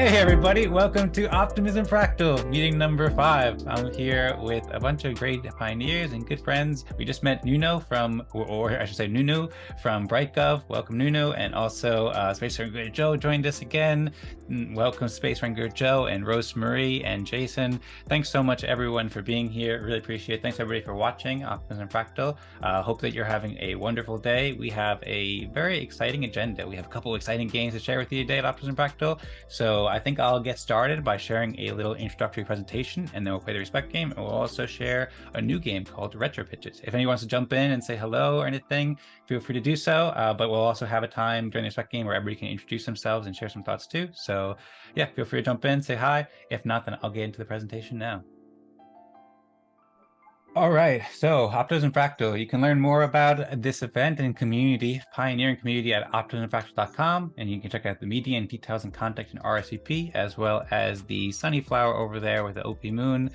Hey everybody, welcome to Optimism Fractal, meeting number 5. I'm here with a bunch of great pioneers and good friends. We just met Nuno from, or I should say Nuno from BrightGov. Welcome Nuno, and also Space Ranger Joe joined us again. Welcome Space Ranger Joe and Rosmari and Jason. Thanks so much everyone for being here. Really appreciate it. Thanks everybody for watching Optimism Fractal. Hope that you're having a wonderful day. We have a very exciting agenda. We have a couple exciting games to share with you today at Optimism Fractal. So I think I'll get started by sharing a little introductory presentation, and then we'll play the respect game, and we'll also share a new game called RetroPitches. If anyone wants to jump in and say hello or anything, feel free to do so, but we'll also have a time during the respect game where everybody can introduce themselves and share some thoughts too. So yeah, feel free to jump in, say hi. If not, then I'll get into the presentation now. All right, so Optimism Fractal, you can learn more about this event and community, pioneering community at optimismfractal.com, and you can check out the media and details and contact in RSVP, as well as the sunny flower over there with the OP moon.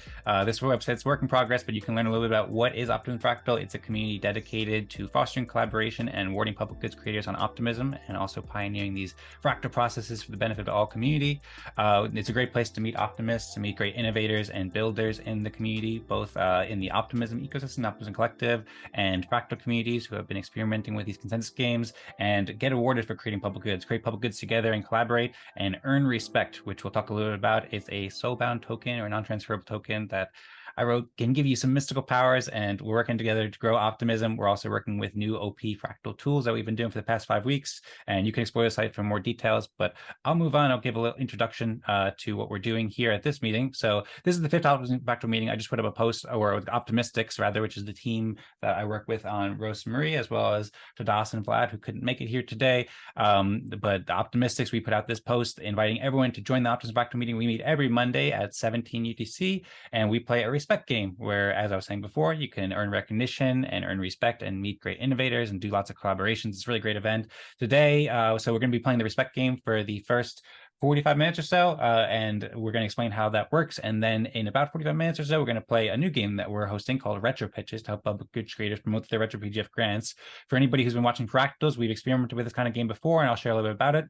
This website's work in progress, but you can learn a little bit about what is Optimism Fractal. It's a community dedicated to fostering collaboration and awarding public goods creators on optimism, and also pioneering these fractal processes for the benefit of all community. It's a great place to meet optimists, to meet great innovators and builders in the community, both in the Optimism ecosystem, Optimism Collective, and Fractal communities who have been experimenting with these consensus games and get awarded for creating public goods, create public goods together and collaborate and earn respect, which we'll talk a little bit about. It's a soulbound token or non-transferable token that I wrote can give you some mystical powers, and we're working together to grow optimism. We're also working with new OP fractal tools that we've been doing for the past 5 weeks, and you can explore the site for more details, but I'll move on. I'll give a little introduction to what we're doing here at this meeting. So this is the 5th Optimism Fractal meeting. I just put up a post, or with Optimistics rather, which is the team that I work with on Rosmari, as well as Tadas and Vlad, who couldn't make it here today. But the Optimistics, we put out this post inviting everyone to join the Optimism Fractal meeting. We meet every Monday at 17 UTC, and we play a respect game where, as I was saying before, you can earn recognition and earn respect and meet great innovators and do lots of collaborations. It's a really great event today. So we're going to be playing the respect game for the first 45 minutes or so, and we're going to explain how that works. And then in about 45 minutes or so, we're going to play a new game that we're hosting called RetroPitches to help public goods creators promote their Retro PGF grants. For anybody who's been watching Fractals, we've experimented with this kind of game before, and I'll share a little bit about it.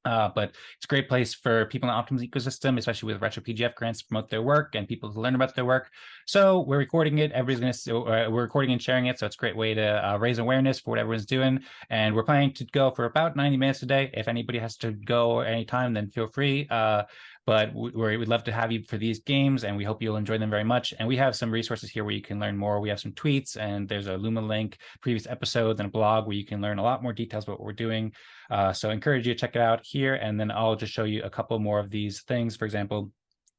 But it's a great place for people in the Optimism ecosystem, especially with Retro PGF grants, to promote their work and people to learn about their work. So we're recording it. Everybody's going to we're recording and sharing it. So it's a great way to raise awareness for what everyone's doing. And we're planning to go for about 90 minutes a day. If anybody has to go anytime, then feel free. But we'd love to have you for these games, and we hope you'll enjoy them very much. And we have some resources here where you can learn more. We have some tweets, and there's a Luma link, previous episodes, and a blog where you can learn a lot more details about what we're doing. So I encourage you to check it out here, and then I'll just show you a couple more of these things. For example,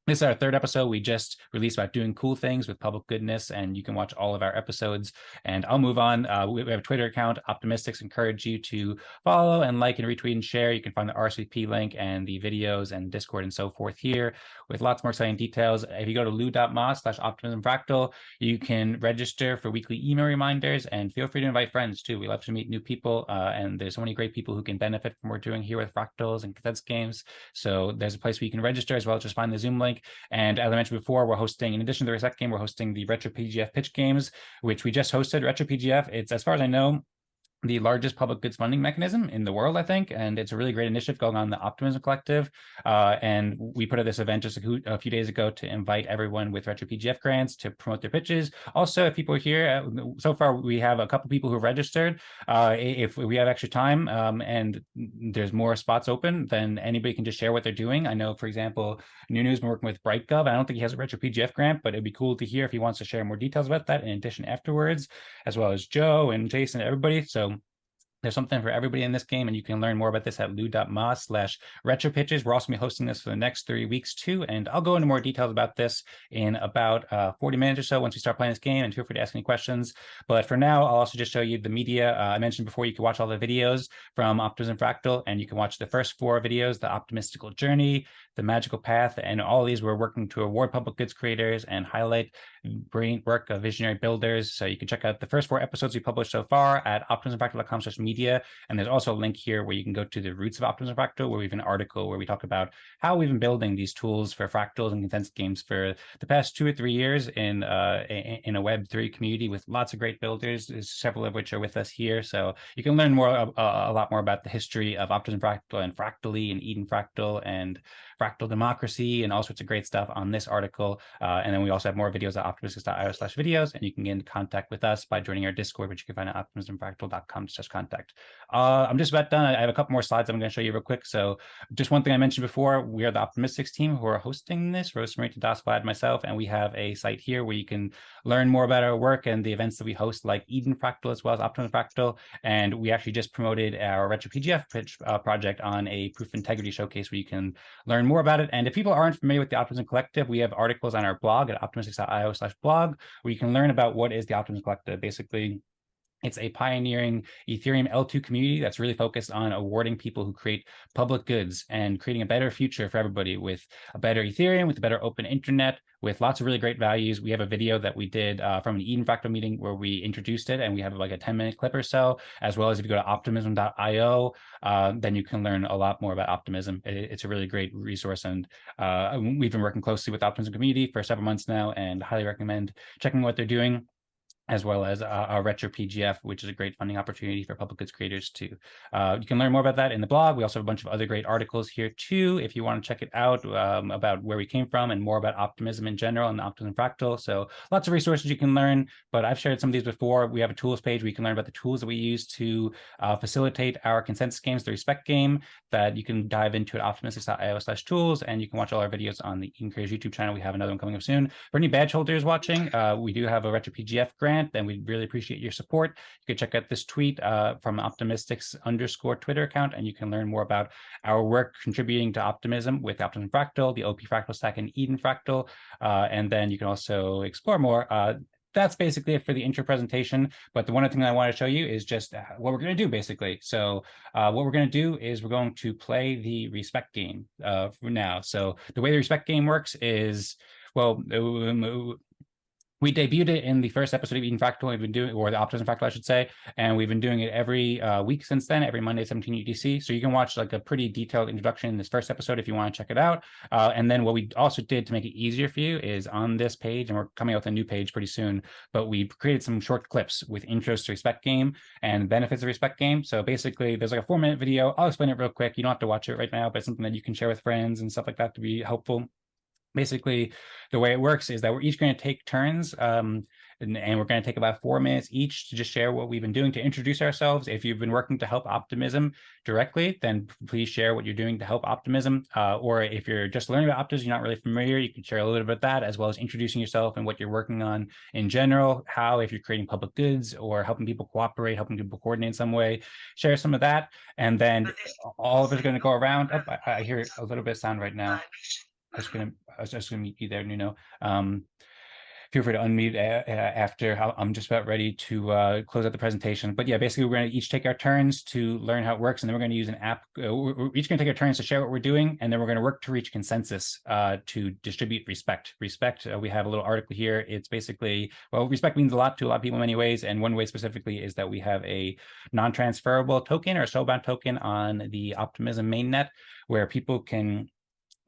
this is our 3rd episode. We just released about doing cool things with public goodness, and you can watch all of our episodes. And I'll move on. We have a Twitter account, Optimistics. Encourage you to follow and like and retweet and share. You can find the RSVP link and the videos and Discord and so forth here with lots more exciting details. If you go to lou.mos/optimismfractal, you can register for weekly email reminders, and feel free to invite friends too. We love to meet new people, and there's so many great people who can benefit from what we're doing here with Fractals and consensus games. So there's a place where you can register, as well as just find the Zoom link. And as I mentioned before, we're hosting, in addition to the respect game, we're hosting the Retro PGF Pitch Games, which we just hosted. Retro PGF, it's, as far as I know, the largest public goods funding mechanism in the world, I think, and it's a really great initiative going on in the Optimism Collective. And we put out this event just a few days ago to invite everyone with Retro PGF grants to promote their pitches. Also, if people are here, so far we have a couple people who registered. If we have extra time and there's more spots open, then anybody can just share what they're doing. I know, for example, Nuno's been working with BrightGov. I don't think he has a Retro PGF grant, but it'd be cool to hear if he wants to share more details about that in addition afterwards, as well as Joe and Jason and everybody. So there's something for everybody in this game, and you can learn more about this at lou.mos/retropitches. We're also going to be hosting this for the next 3 weeks too, and I'll go into more details about this in about 40 minutes or so once we start playing this game, and feel free to ask any questions. But for now, I'll also just show you the media. I mentioned before you can watch all the videos from Optimism Fractal, and you can watch the first 4 videos, the Optimistical Journey, the Magical Path, and all these we're working to award public goods creators and highlight brilliant work of visionary builders. So you can check out the first 4 episodes we published so far at optimismfractal.com/media. media. And there's also a link here where you can go to the roots of Optimism Fractal, where we have an article where we talk about how we've been building these tools for fractals and consensus games for the past 2 or 3 years in a Web3 community with lots of great builders, several of which are with us here. So you can learn more, a lot more about the history of Optimism Fractal and Fractally and Eden Fractal and fractal democracy and all sorts of great stuff on this article. And then we also have more videos at optimistics.io/videos, and you can get in contact with us by joining our Discord, which you can find at optimismfractal.com/contact. I'm just about done. I have a couple more slides I'm going to show you real quick. So just one thing I mentioned before, we are the Optimistics team who are hosting this, Rosmari, Vlad, myself, and we have a site here where you can learn more about our work and the events that we host, like Eden Fractal as well as Optimism Fractal. And we actually just promoted our Retro PGF Pitch project on a proof of integrity showcase where you can learn more about it. And if people aren't familiar with the Optimism Collective, we have articles on our blog at optimistics.io/blog where you can learn about what is the Optimism Collective. Basically, it's a pioneering Ethereum L2 community that's really focused on awarding people who create public goods and creating a better future for everybody with a better Ethereum, with a better open internet, with lots of really great values. We have a video that we did from an Eden Fractal meeting where we introduced it, and we have like a 10-minute clip or so, as well as if you go to optimism.io, then you can learn a lot more about Optimism. It's a really great resource, and we've been working closely with the Optimism community for several months now, and highly recommend checking what they're doing, as well as our Retro PGF, which is a great funding opportunity for public goods creators too. You can learn more about that in the blog. We also have a bunch of other great articles here too, if you want to check it out, about where we came from and more about optimism in general and the Optimism Fractal. So lots of resources you can learn, but I've shared some of these before. We have a tools page where you can learn about the tools that we use to facilitate our consensus games, the Respect game, that you can dive into at optimistics.io/tools, and you can watch all our videos on the Eden Creators YouTube channel. We have another one coming up soon. For any badge holders watching, we do have a Retro PGF grant, and we really appreciate your support. You can check out this tweet from Optimistics_ Twitter account, and you can learn more about our work contributing to optimism with Optimism Fractal, the OP Fractal Stack, and Eden Fractal. And then you can also explore more. That's basically it for the intro presentation. But the one thing that I want to show you is just what we're going to do, basically. So what we're going to do is we're going to play the Respect game for now. So the way the Respect game works is, well, we debuted it in the first episode of Eden Fractal. We've been doing, or the Optimism Fractal, I should say, and we've been doing it every week since then, every Monday, 17 UTC. So you can watch like a pretty detailed introduction in this first episode if you want to check it out. And then what we also did to make it easier for you is on this page, and we're coming out with a new page pretty soon, but we created some short clips with intros to Respect game and benefits of Respect game. So basically, there's like a 4-minute video. I'll explain it real quick. You don't have to watch it right now, but it's something that you can share with friends and stuff like that to be helpful. Basically, the way it works is that we're each going to take turns, and we're going to take about 4 minutes each to just share what we've been doing to introduce ourselves. If you've been working to help Optimism directly, then please share what you're doing to help Optimism. Or if you're just learning about Optimism, you're not really familiar, you can share a little bit about that, as well as introducing yourself and what you're working on in general, how, if you're creating public goods or helping people cooperate, helping people coordinate in some way, share some of that. And then all of us are going to go around. Oh, I hear a little bit of sound right now. I was just gonna meet you there, Nuno. Feel free to unmute after. I'm just about ready to close out the presentation. But yeah, basically, we're going to each take our turns to learn how it works, and then we're going to use an app. We're each going to take our turns to share what we're doing, and then we're going to work to reach consensus to distribute respect. Respect, we have a little article here. It's basically, well, respect means a lot to a lot of people in many ways, and one way specifically is that we have a non-transferable token or a soulbound token on the Optimism mainnet, where people can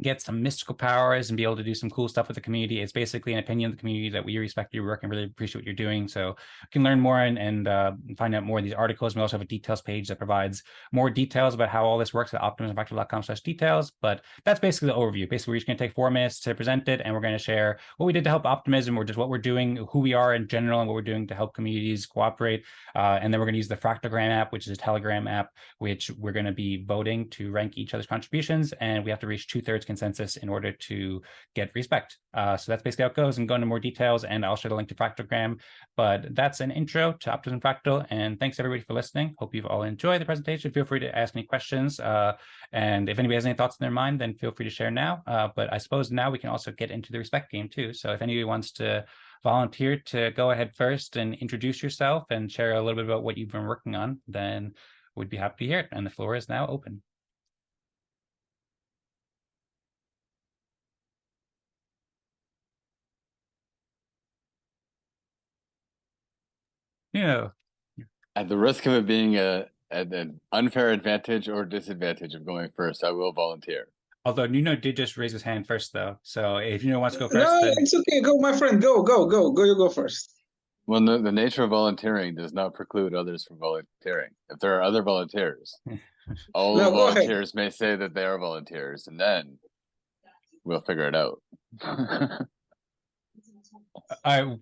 get some mystical powers and be able to do some cool stuff with the community. It's basically an opinion of the community that we respect your work and really appreciate what you're doing. So you can learn more and find out more of these articles. We also have a details page that provides more details about how all this works at optimismfractal.com/details. But that's basically the overview. Basically, we're just going to take 4 minutes to present it, and we're going to share what we did to help Optimism, or just what we're doing, who we are in general, and what we're doing to help communities cooperate. And then we're going to use the Fractogram app, which is a Telegram app, which we're going to be voting to rank each other's contributions, and we have to reach 2/3 consensus in order to get respect. So that's basically how it goes, and go into more details, and I'll share the link to Fractogram. But that's an intro to Optimism Fractal, and thanks everybody for listening. Hope you've all enjoyed the presentation. Feel free to ask any questions, and if anybody has any thoughts in their mind, then feel free to share now. But I suppose now we can also get into the respect game too. So if anybody wants to volunteer to go ahead first and introduce yourself and share a little bit about what you've been working on, then we'd be happy to hear it. And the floor is now open. Yeah. At the risk of it being a an unfair advantage or disadvantage of going first, I will volunteer. Although Nuno did just raise his hand first, though. So if Nuno wants to go first, No, then it's okay. Go, my friend. Go, go, go, go. You go first. Well, the nature of volunteering does not preclude others from volunteering. If there are other volunteers, all the No, go ahead. volunteers may say that they are volunteers, and then we'll figure it out.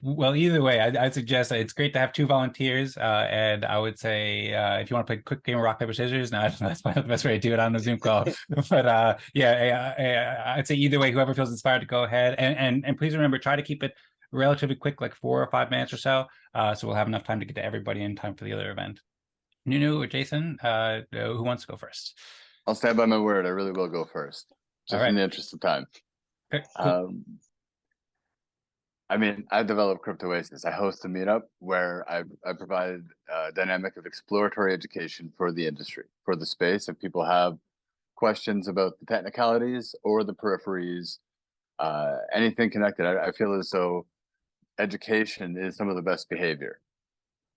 well, either way, I'd suggest that it's great to have two volunteers, and I would say if you want to play a quick game of rock paper scissors, no, that's probably the best way to do it on a Zoom call. But I'd say either way, whoever feels inspired to go ahead, and please remember, try to keep it relatively quick, like 4 or 5 minutes or so, so we'll have enough time to get to everybody in time for the other event. Nuno or Jason, who wants to go first? I'll stand by my word. I really will go first, just in the interest of time. Okay, cool. I mean, I developed Crypto Oasis. I host a meetup where I provide a dynamic of exploratory education for the industry, for the space. If people have questions about the technicalities or the peripheries, anything connected, I feel as though education is some of the best behavior.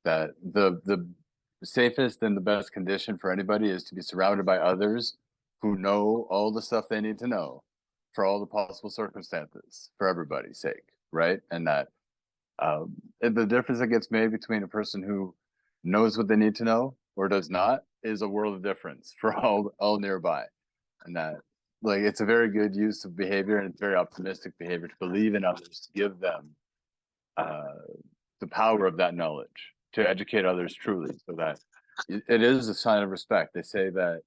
That the safest and the best condition for anybody is to be surrounded by others who know all the stuff they need to know for all the possible circumstances for everybody's sake, right? And that the difference that gets made between a person who knows what they need to know or does not is a world of difference for all nearby. And that, like, it's a very good use of behavior, and it's very optimistic behavior to believe in others, to give them the power of that knowledge, to educate others truly, so that it is a sign of respect. They say that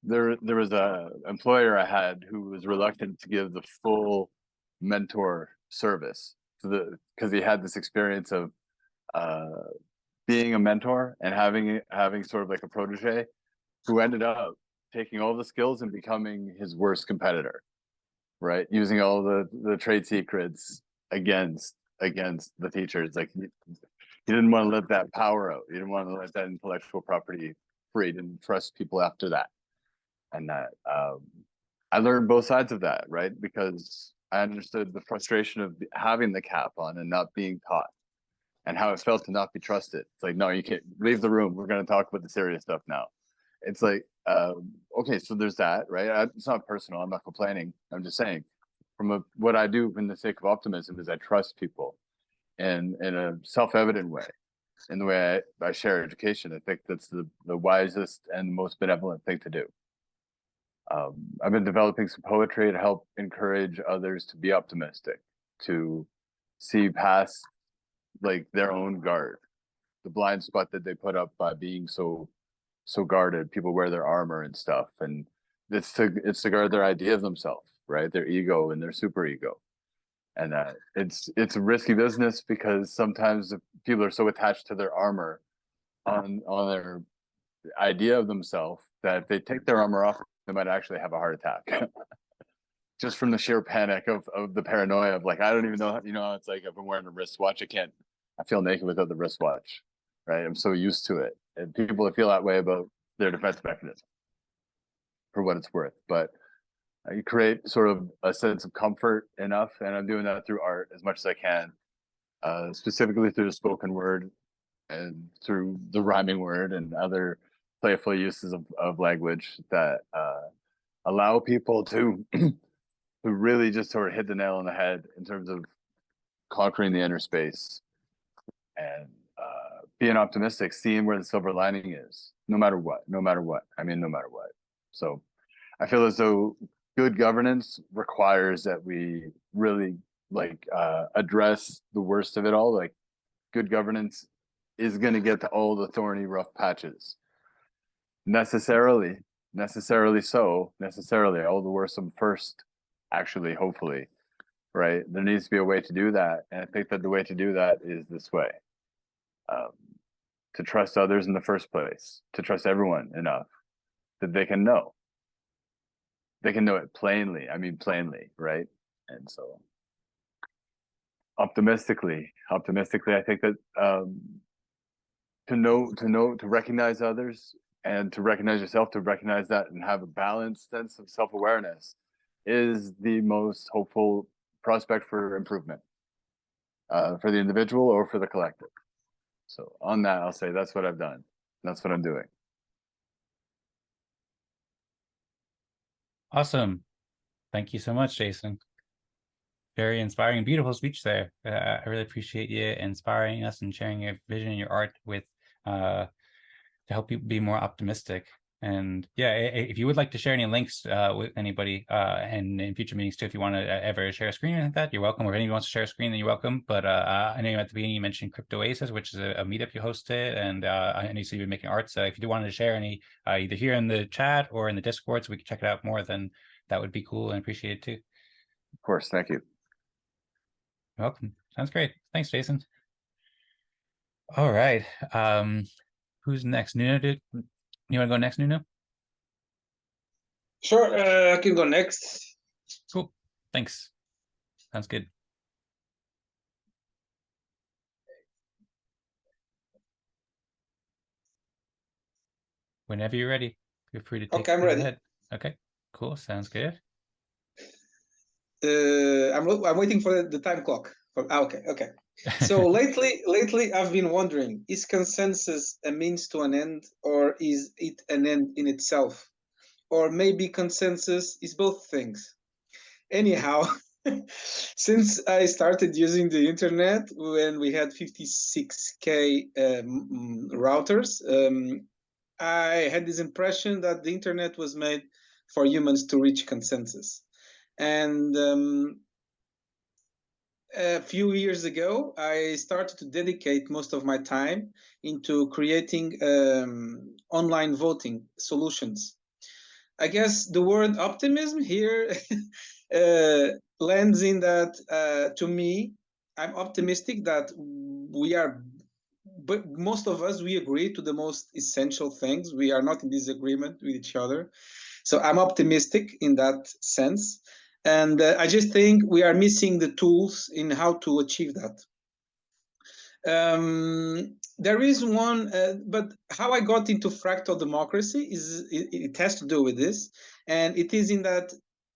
there was a employer I had who was reluctant to give the full mentor service to because he had this experience of being a mentor and having sort of like a protege who ended up taking all the skills and becoming his worst competitor, right? Using all the trade secrets against the teachers. Like he didn't want to let that power out. He didn't want to let that intellectual property free. He didn't trust people after that. And that I learned both sides of that, right? Because I understood the frustration of having the cap on and not being taught, and how it felt to not be trusted. It's like, no, you can't leave the room. We're going to talk about the serious stuff now. It's like, okay, so there's that, right? It's not personal. I'm not complaining. I'm just saying, what I do in the sake of optimism is I trust people in a self-evident way, in the way I share education. I think that's the wisest and most benevolent thing to do. I've been developing some poetry to help encourage others to be optimistic, to see past like their own guard, the blind spot that they put up by being so guarded. People wear their armor and stuff, and it's to guard their idea of themselves, right? Their ego and their super ego. And it's a risky business, because sometimes people are so attached to their armor on their idea of themselves that if they take their armor off, they might actually have a heart attack. Just from the sheer panic of the paranoia of like, I don't even know, it's like, I've been wearing a wristwatch. I feel naked without the wristwatch, right? I'm so used to it. And people feel that way about their defense mechanism, for what it's worth. But you create sort of a sense of comfort enough, and I'm doing that through art as much as I can, specifically through the spoken word and through the rhyming word and other playful uses of language that allow people to really just sort of hit the nail on the head in terms of conquering the inner space and being optimistic, seeing where the silver lining is, no matter what. I mean, no matter what. So I feel as though good governance requires that we really address the worst of it all. Like, good governance is going to get to all the thorny, rough patches. Necessarily all the worst of them first, actually, hopefully, right? There needs to be a way to do that. And I think that the way to do that is this way. To trust others in the first place, to trust everyone enough that they can know it plainly. I mean, plainly, right? And so optimistically, I think that to recognize others and to recognize yourself, to recognize that and have a balanced sense of self-awareness is the most hopeful prospect for improvement, for the individual or for the collective. So on that, I'll say that's what I've done. That's what I'm doing. Awesome. Thank you so much, Jason. Very inspiring, beautiful speech there. I really appreciate you inspiring us and sharing your vision and your art with to help people be more optimistic. And yeah, if you would like to share any links with anybody and in future meetings too, if you want to ever share a screen like that, you're welcome. Or if anyone wants to share a screen, then you're welcome. But I know at the beginning you mentioned Crypto Oasis, which is a meetup you hosted, and I know you said you've been making art. So if you do want to share any, either here in the chat or in the Discord, so we can check it out more, then that would be cool and appreciate it too. Of course, thank you. You're welcome. Sounds great. Thanks, Jason. All right. Who's next? Nuno, you want to go next, Nuno? Sure, I can go next. Cool. Thanks. Sounds good. Whenever you're ready, feel free to take Okay, I'm ready. ahead. Okay, cool. Sounds good. I'm waiting for the time clock. Okay. So lately I've been wondering, is consensus a means to an end, or is it an end in itself? Or maybe consensus is both things. Anyhow, since I started using the internet when we had 56K routers, I had this impression that the internet was made for humans to reach consensus. And a few years ago, I started to dedicate most of my time into creating online voting solutions. I guess the word optimism here lands in that, to me, I'm optimistic that but most of us, we agree to the most essential things. We are not in disagreement with each other. So I'm optimistic in that sense. And I just think we are missing the tools in how to achieve that. There is one, but how I got into fractal democracy it has to do with this, and it is in that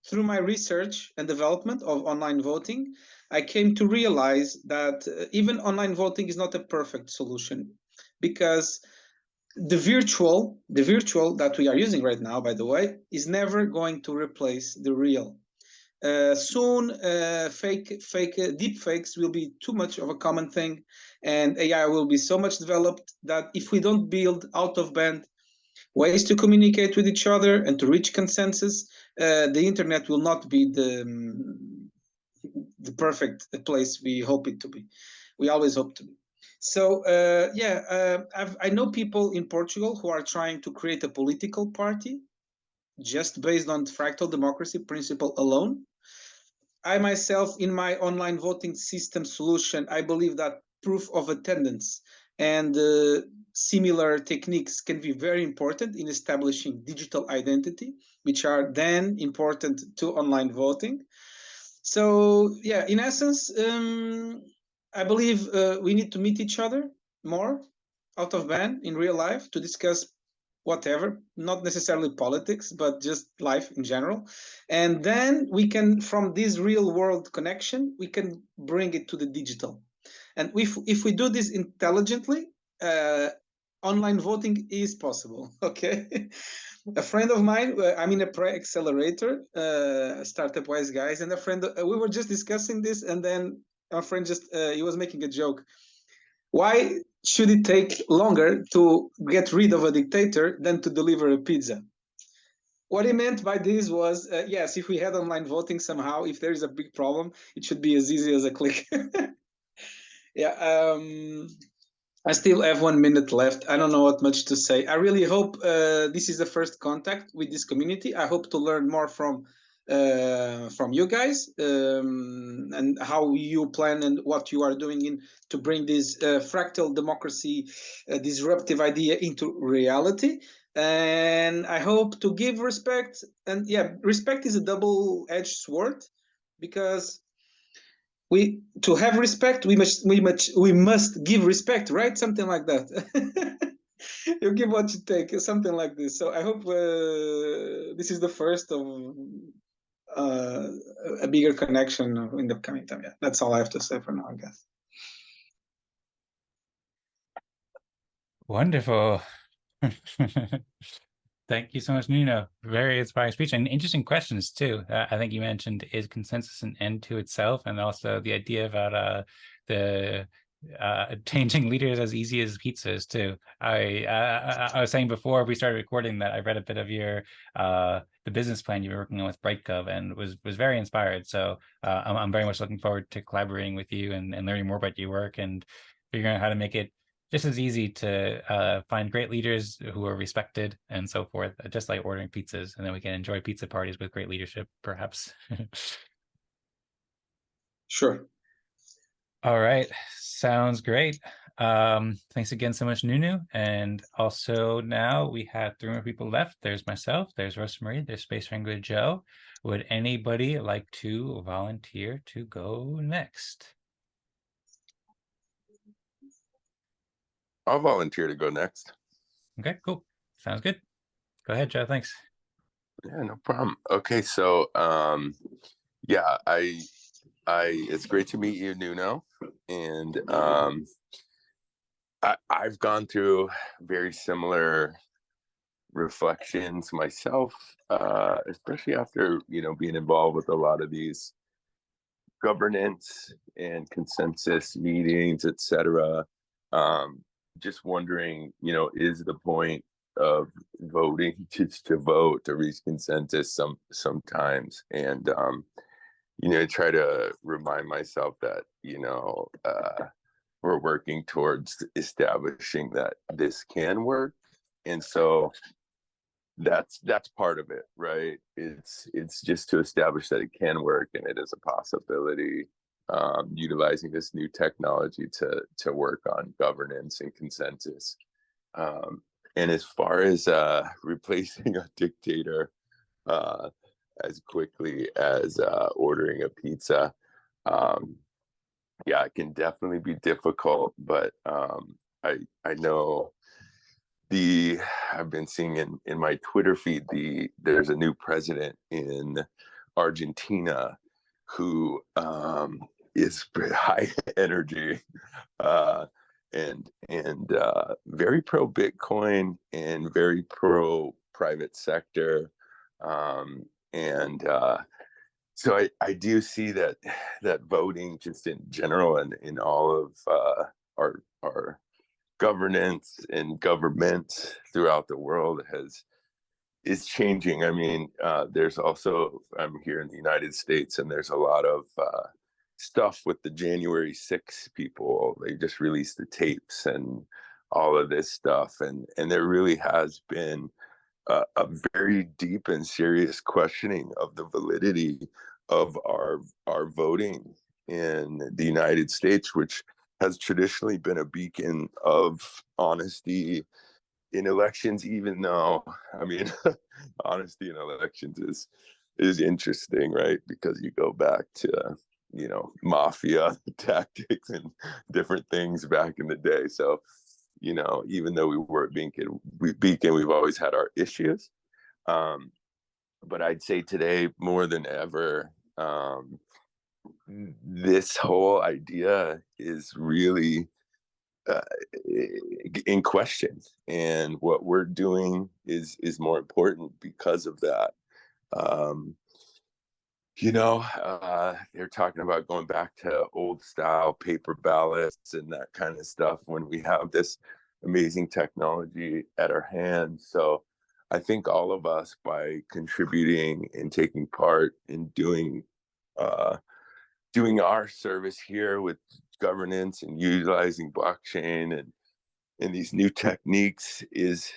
through my research and development of online voting, I came to realize that even online voting is not a perfect solution, because the virtual that we are using right now, by the way, is never going to replace the real. Soon, deep fakes will be too much of a common thing, and AI will be so much developed that if we don't build out-of-band ways to communicate with each other and to reach consensus, the internet will not be the perfect place we hope it to be. We always hope to be. So I know people in Portugal who are trying to create a political party just based on fractal democracy principle alone. I myself, in my online voting system solution, I believe that proof of attendance and similar techniques can be very important in establishing digital identity, which are then important to online voting. So yeah, in essence, I believe we need to meet each other more out of band in real life to discuss whatever, not necessarily politics, but just life in general. And then we can, from this real world connection, we can bring it to the digital. And if we do this intelligently, online voting is possible, okay? A friend of mine, I'm in a pre-accelerator, startup wise guys, and a friend, we were just discussing this, and then our friend he was making a joke. Why should it take longer to get rid of a dictator than to deliver a pizza? What he meant by this was, yes, if we had online voting somehow, if there is a big problem, it should be as easy as a click. Yeah, I still have 1 minute left. I don't know what much to say. I really hope this is the first contact with this community. I hope to learn more from you guys and how you plan and what you are doing to bring this fractal democracy disruptive idea into reality. And I hope to give respect. And yeah, respect is a double-edged sword, because to have respect, we must give respect, right? Something like that. You give what you take, something like this. So I hope this is the first of a bigger connection in the coming time. Yeah, that's all I have to say for now, I guess. Wonderful. Thank you so much, Nuno. Very inspiring speech and interesting questions too. I think you mentioned, is consensus an end to itself, and also the idea about the changing leaders as easy as pizzas too. I was saying before we started recording that I read a bit of your the business plan you were working on with BrightGov and was very inspired. So I'm very much looking forward to collaborating with you and learning more about your work and figuring out how to make it just as easy to find great leaders who are respected and so forth, just like ordering pizzas, and then we can enjoy pizza parties with great leadership, perhaps. Sure. All right, sounds great. Thanks again so much, Nuno. And also now we have 3 more people left. There's myself, there's Rosmari, there's Space Wrangler Joe. Would anybody like to volunteer to go next? I'll volunteer to go next. Okay, cool. Sounds good. Go ahead, Joe. Thanks. Yeah, no problem. Okay, so yeah, it's great to meet you, Nuno. And I've gone through very similar reflections myself, especially after, being involved with a lot of these governance and consensus meetings, etc. Just wondering, is the point of voting just to vote to reach consensus sometimes? And try to remind myself that we're working towards establishing that this can work. And so that's part of it, right? It's just to establish that it can work and it is a possibility, utilizing this new technology to work on governance and consensus. And as far as replacing a dictator as quickly as ordering a pizza, yeah, it can definitely be difficult, but I know I've been seeing in my Twitter feed, there's a new president in Argentina who is high energy and very pro Bitcoin and very pro private sector, and so I do see that voting just in general and in all of our governance and government throughout the world is changing. I mean, there's also, I'm here in the United States, and there's a lot of stuff with the January 6th people. They just released the tapes and all of this stuff, and there really has been a very deep and serious questioning of the validity of our voting in the United States, which has traditionally been a beacon of honesty in elections, even though, I mean, honesty in elections is interesting, right? Because you go back to, mafia tactics and different things back in the day. So, even though we were a beacon, we've always had our issues. But I'd say today, more than ever, this whole idea is really in question, and what we're doing is more important because of that. They're talking about going back to old style paper ballots and that kind of stuff when we have this amazing technology at our hands. So I think all of us, by contributing and taking part in doing our service here with governance and utilizing blockchain and these new techniques is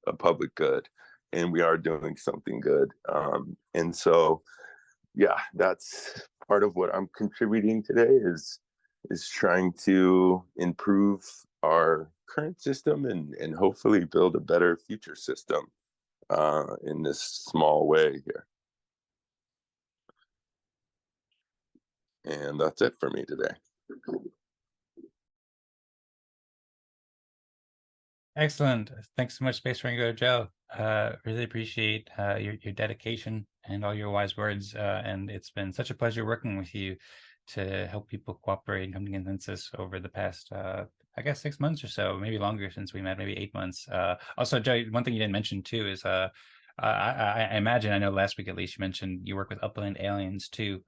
a public good, and we are doing something good. And so, yeah, that's part of what I'm contributing today is trying to improve our current system and hopefully build a better future system in this small way here. And that's it for me today. Excellent. Thanks so much, Space Ranger Joe. Really appreciate your dedication and all your wise words. And it's been such a pleasure working with you to help people cooperate and come to consensus over the past I guess 6 months or so, maybe longer since we met, maybe 8 months. Also, Joe, one thing you didn't mention too is I imagine, I know last week at least you mentioned you work with Upland Aliens too,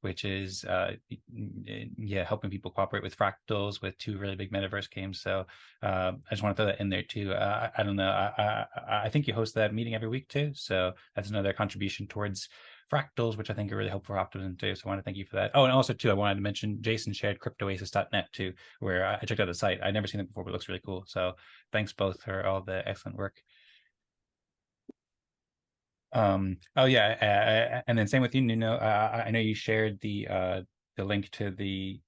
which is helping people cooperate with fractals with 2 really big metaverse games. So I just want to throw that in there too. I don't know. I think you host that meeting every week too. So that's another contribution towards fractals, which I think are really helpful for Optimism too. So I want to thank you for that. Oh, and also too, I wanted to mention Jason shared cryptoasis.net too, where I checked out the site. I'd never seen it before, but it looks really cool. So thanks both for all the excellent work. Oh yeah, and then same with you, Nuno. I know you shared the link to the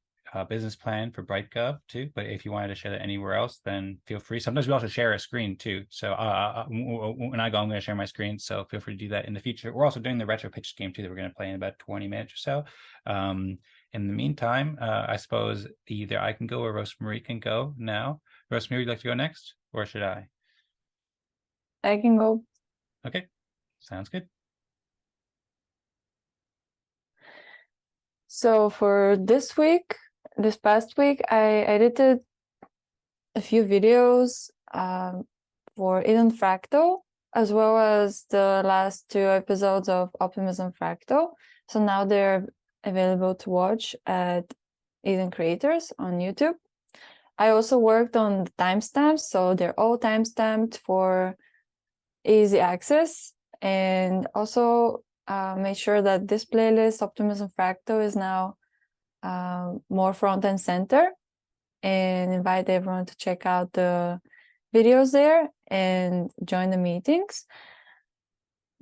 business plan for BrightGov too, but if you wanted to share that anywhere else, then feel free. Sometimes we also share a screen too. So when I go, I'm going to share my screen. So feel free to do that in the future. We're also doing the retro pitch game too that we're going to play in about 20 minutes or so. In the meantime, I suppose either I can go or Rosmari can go now. Rosmari, would you like to go next, or should I? I can go. Okay. Sounds good. So for this past week, I edited a few videos for Eden Fractal, as well as the last 2 episodes of Optimism Fractal. So now they're available to watch at Eden Creators on YouTube. I also worked on the timestamps, so they're all timestamped for easy access. And also made sure that this playlist, Optimism Fractal, is now more front and center, and invite everyone to check out the videos there and join the meetings.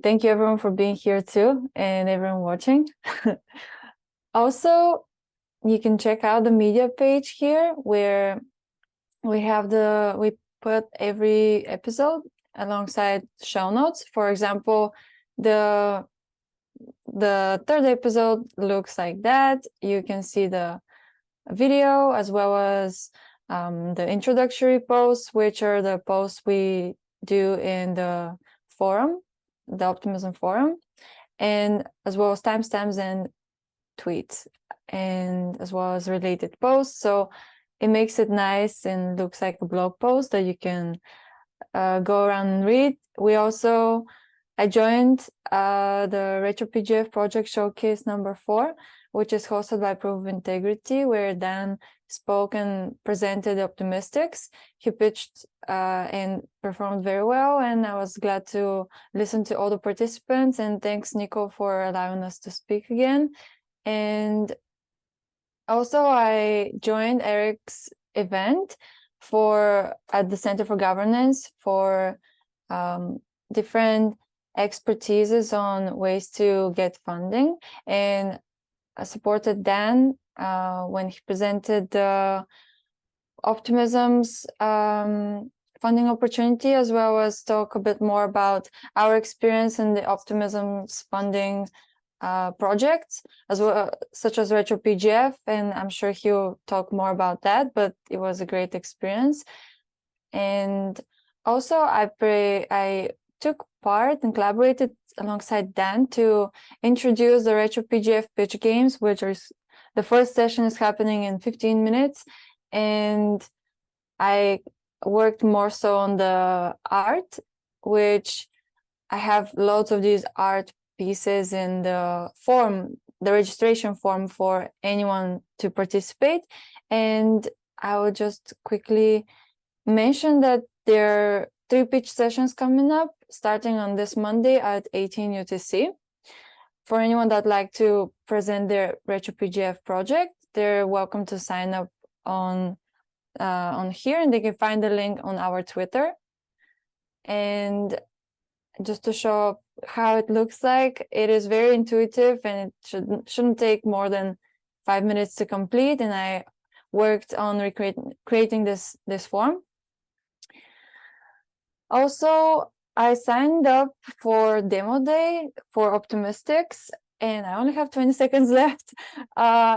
Thank you everyone for being here too, and everyone watching. Also, you can check out the media page here, where we put every episode alongside show notes. For example, the 3rd episode looks like that. You can see the video as well as the introductory posts, which are the posts we do in the forum, the Optimism forum, and as well as timestamps and tweets, and as well as related posts. So it makes it nice and looks like a blog post that you can go around and read. I joined the Retro PGF project showcase number 4, which is hosted by Proof of Integrity, where Dan spoke and presented Optimistics. He pitched and performed very well, and I was glad to listen to all the participants. And thanks, Nico, for allowing us to speak again. And also, I joined Eric's event at the Center for Governance for different expertises on ways to get funding, and I supported Dan when he presented the Optimism's funding opportunity, as well as talk a bit more about our experience in the Optimism's funding projects, as well, such as Retro PGF, and I'm sure he'll talk more about that, but it was a great experience. And also I took part and collaborated alongside Dan to introduce the Retro PGF Pitch Games, which is the first session is happening in 15 minutes, and I worked more so on the art, which I have loads of these art pieces in the registration form for anyone to participate. And I will just quickly mention that there are 3 pitch sessions coming up, starting on this Monday at 18 UTC. For anyone that'd like to present their Retro PGF project, they're welcome to sign up on here, and they can find the link on our Twitter. And just to show how it looks like, it is very intuitive, and it shouldn't take more than 5 minutes to complete. And I worked on creating this form. Also, I signed up for demo day for Optimistics, and I only have 20 seconds left,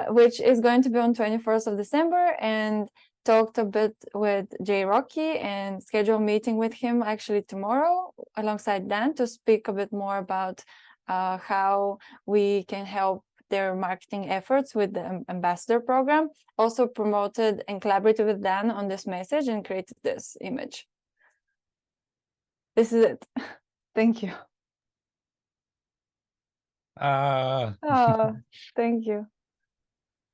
which is going to be on 21st of December, and talked a bit with Jay Rocky and scheduled a meeting with him actually tomorrow alongside Dan to speak a bit more about how we can help their marketing efforts with the ambassador program, also promoted and collaborated with Dan on this message and created this image. This is it. Thank you. Thank you.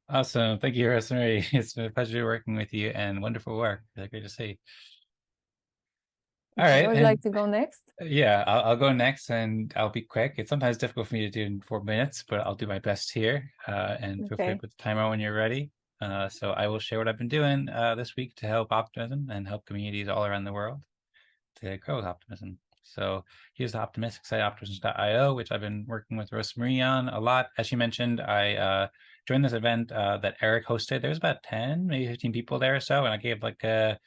Awesome. Thank you, Rosmari. It's been a pleasure working with you and wonderful work. Great to see. All right. Would you like to go next? Yeah, I'll go next and I'll be quick. It's sometimes difficult for me to do in 4 minutes, but I'll do my best here. And feel free to put the timer when you're ready. So I will share what I've been doing this week to help Optimism and help communities all around the world to grow with Optimism. So here's the Optimistics site, optimism.io, which I've been working with Rosmari on a lot. As she mentioned, I joined this event that Eric hosted. There was about 10, maybe 15 people there or so, and I gave like a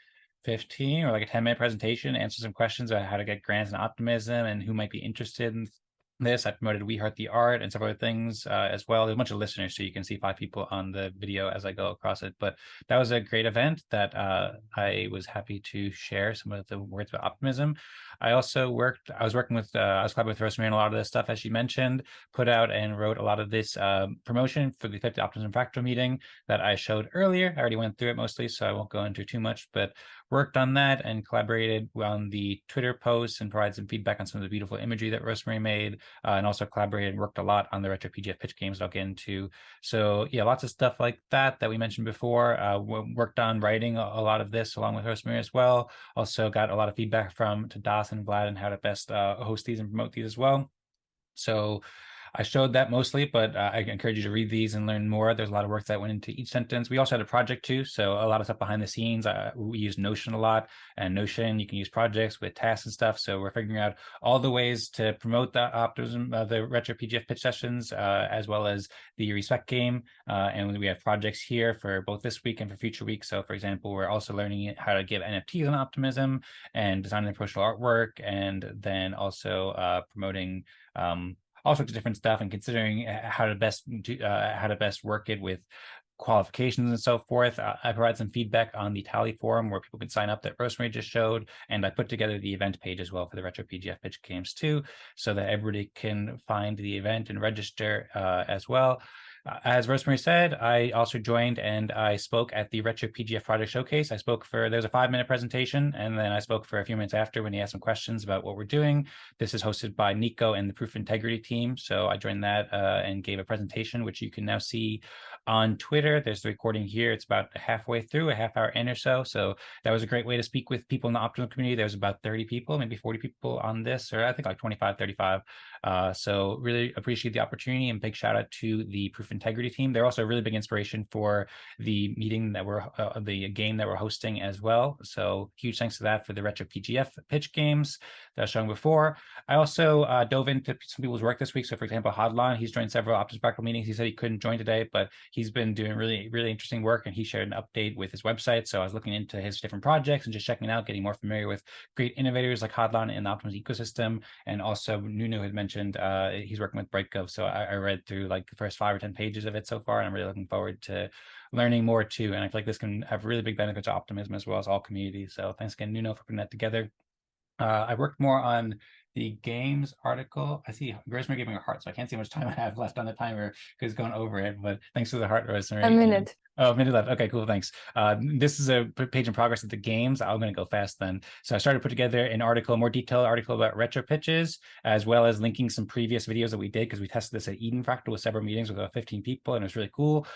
15 or like a 10-minute presentation, answer some questions about how to get grants in Optimism and who might be interested in this. I promoted We Heart the Art and several other things as well. There's a bunch of listeners, so you can see 5 people on the video as I go across it. But that was a great event that I was happy to share some of the words about Optimism. I was collaborating with Rosmari on a lot of this stuff, as she mentioned, put out and wrote a lot of this promotion for the 50 Optimism Fractal meeting that I showed earlier. I already went through it mostly, so I won't go into too much, but worked on that and collaborated on the Twitter posts and provided some feedback on some of the beautiful imagery that Rosmari made, and also collaborated and worked a lot on the Retro PGF pitch games that I'll get into. So yeah, lots of stuff like that we mentioned before. Worked on writing a lot of this along with Rosmari as well. Also got a lot of feedback from Das and Vlad on how to best host these and promote these as well. So I showed that mostly, but I encourage you to read these and learn more. There's a lot of work that went into each sentence. We also had a project too, so a lot of stuff behind the scenes. We use Notion a lot, and Notion, you can use projects with tasks and stuff. So we're figuring out all the ways to promote the Optimism, the Retro PGF pitch sessions, as well as the Respect game. And we have projects here for both this week and for future weeks. So for example, we're also learning how to give NFTs on Optimism and designing promotional artwork, and then also promoting all sorts of different stuff and considering how to best work it with qualifications and so forth. I provide some feedback on the Tally forum where people can sign up that Rosmari just showed, and I put together the event page as well for the Retro PGF pitch games too, so that everybody can find the event and register as well. As Rosmari said, I also joined and I spoke at the Retro PGF Project Showcase. There was a 5-minute presentation, and then I spoke for a few minutes after when he asked some questions about what we're doing. This is hosted by Nico and the Proof Integrity team. So I joined that and gave a presentation, which you can now see on Twitter. There's the recording here. It's about halfway through, a half hour in or so. So that was a great way to speak with people in the Optimism community. There was about 30 people, maybe 40 people on this, or I think like 25, 35. So really appreciate the opportunity, and big shout out to the Proof Integrity team. They're also a really big inspiration for the meeting that the game that we're hosting as well. So huge thanks to that for the Retro PGF pitch games that I was showing before. I also dove into some people's work this week. So for example, Hadlan, he's joined several Optimism Fractal meetings. He said he couldn't join today, but he's been doing really, really interesting work, and he shared an update with his website. So I was looking into his different projects and just checking it out, getting more familiar with great innovators like Hadlan in the Optimism ecosystem. And also Nuno had mentioned he's working with BrightGov. So I read through like the first 5 or 10 pages of it so far, and I'm really looking forward to learning more too. And I feel like this can have really big benefits to Optimism as well as all communities. So thanks again, Nuno, for putting that together. I worked more on the games article. I see Rosmari giving a heart, so I can't see how much time I have left on the timer because it's going over it, but thanks for the heart, Rosmari. A minute. Oh, a minute left. Okay, cool, thanks. This is a page in progress of the games. I'm going to go fast then. So I started to put together an article, a more detailed article about RetroPitches, as well as linking some previous videos that we did, because we tested this at Eden Fractal with several meetings with about 15 people, and it was really cool.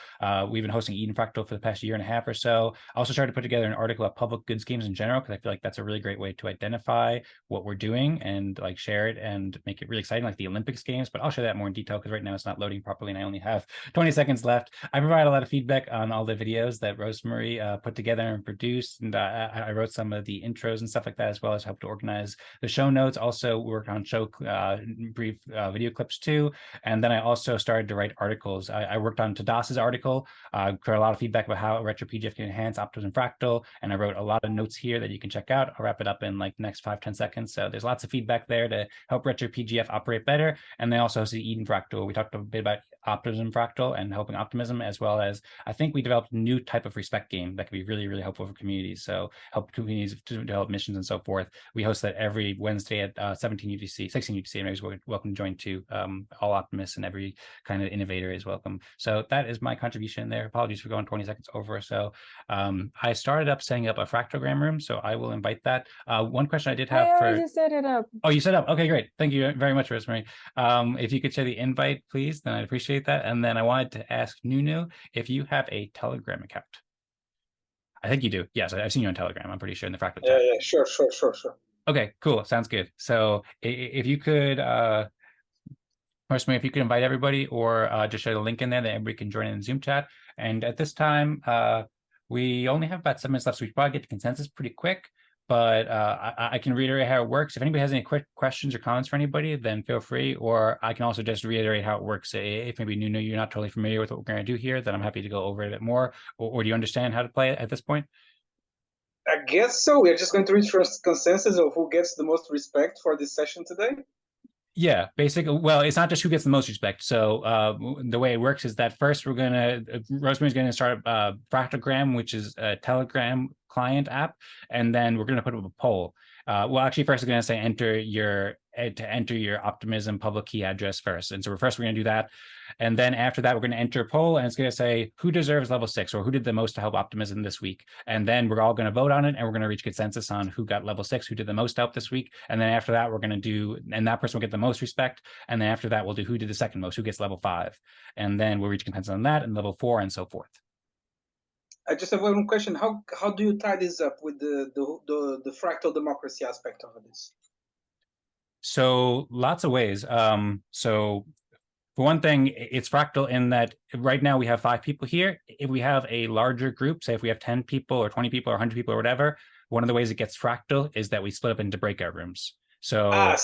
We've been hosting Eden Fractal for the past 1.5 years or so. I also started to put together an article about public goods games in general, because I feel like that's a really great way to identify what we're doing and like share it and make it really exciting, like the Olympics games. But I'll share that more in detail because right now it's not loading properly and I only have 20 seconds left. I provide a lot of feedback on all the videos that Rosmari put together and produced, and I wrote some of the intros and stuff like that, as well as helped to organize the show notes. Also worked on brief video clips too, and then I also started to write articles. I worked on Tadas's article, for a lot of feedback about how Retro PGF can enhance Optimism Fractal, and I wrote a lot of notes here that you can check out. I'll wrap it up in like the next 5-10 seconds. So there's lots of feedback there to help Retro PGF operate better. And they also hosted Eden Fractal. We talked a bit about Optimism Fractal and helping Optimism, as well as I think we developed a new type of respect game that can be really, really helpful for communities. So help communities to develop missions and so forth. We host that every Wednesday at 17 UTC, 16 UTC, and everybody's welcome to join too. All optimists and every kind of innovator is welcome. So that is my contribution there. Apologies for going 20 seconds over. So I started up setting up a fractogram room, so I will invite that. One question I did have I for... already set it up. Oh, you set up. Okay, great. Thank you very much, Rosmari. If you could share the invite, please, then I'd appreciate that. And then I wanted to ask Nuno if you have a Telegram account. I think you do. Yes, I've seen you on Telegram. I'm pretty sure in the Fractal chat. Yeah, sure. Okay, cool. Sounds good. So if you could, Rosmari, if you could invite everybody or just share the link in there that everybody can join in the Zoom chat. And at this time, we only have about 7 minutes left, so we should probably get to consensus pretty quick. But I can reiterate how it works. If anybody has any quick questions or comments for anybody, then feel free. Or I can also just reiterate how it works. If maybe Nuno, you're not totally familiar with what we're going to do here, then I'm happy to go over it a bit more. Or do you understand how to play it at this point? I guess so. We're just going to reach for a consensus of who gets the most respect for this session today. Yeah, basically. Well, it's not just who gets the most respect. So the way it works is that first Rosmari's going to start a Fractogram, which is a Telegram client app, and then we're going to put up a poll. Well, actually, first we're going to say enter your Optimism public key address first. And so first we're going to do that. And then after that, we're going to enter a poll, and it's going to say who deserves level 6 or who did the most to help Optimism this week. And then we're all going to vote on it, and we're going to reach consensus on who got level 6, who did the most help this week. And then after that, we're going to do, and that person will get the most respect. And then after that, we'll do who did the second most, who gets level 5. And then we'll reach consensus on that and level 4 and so forth. I just have one question. How do you tie this up with the fractal democracy aspect of this? So lots of ways. So for one thing, it's fractal in that right now we have 5 people here. If we have a larger group, say if we have 10 people or 20 people or 100 people or whatever, one of the ways it gets fractal is that we split up into breakout rooms. So yes.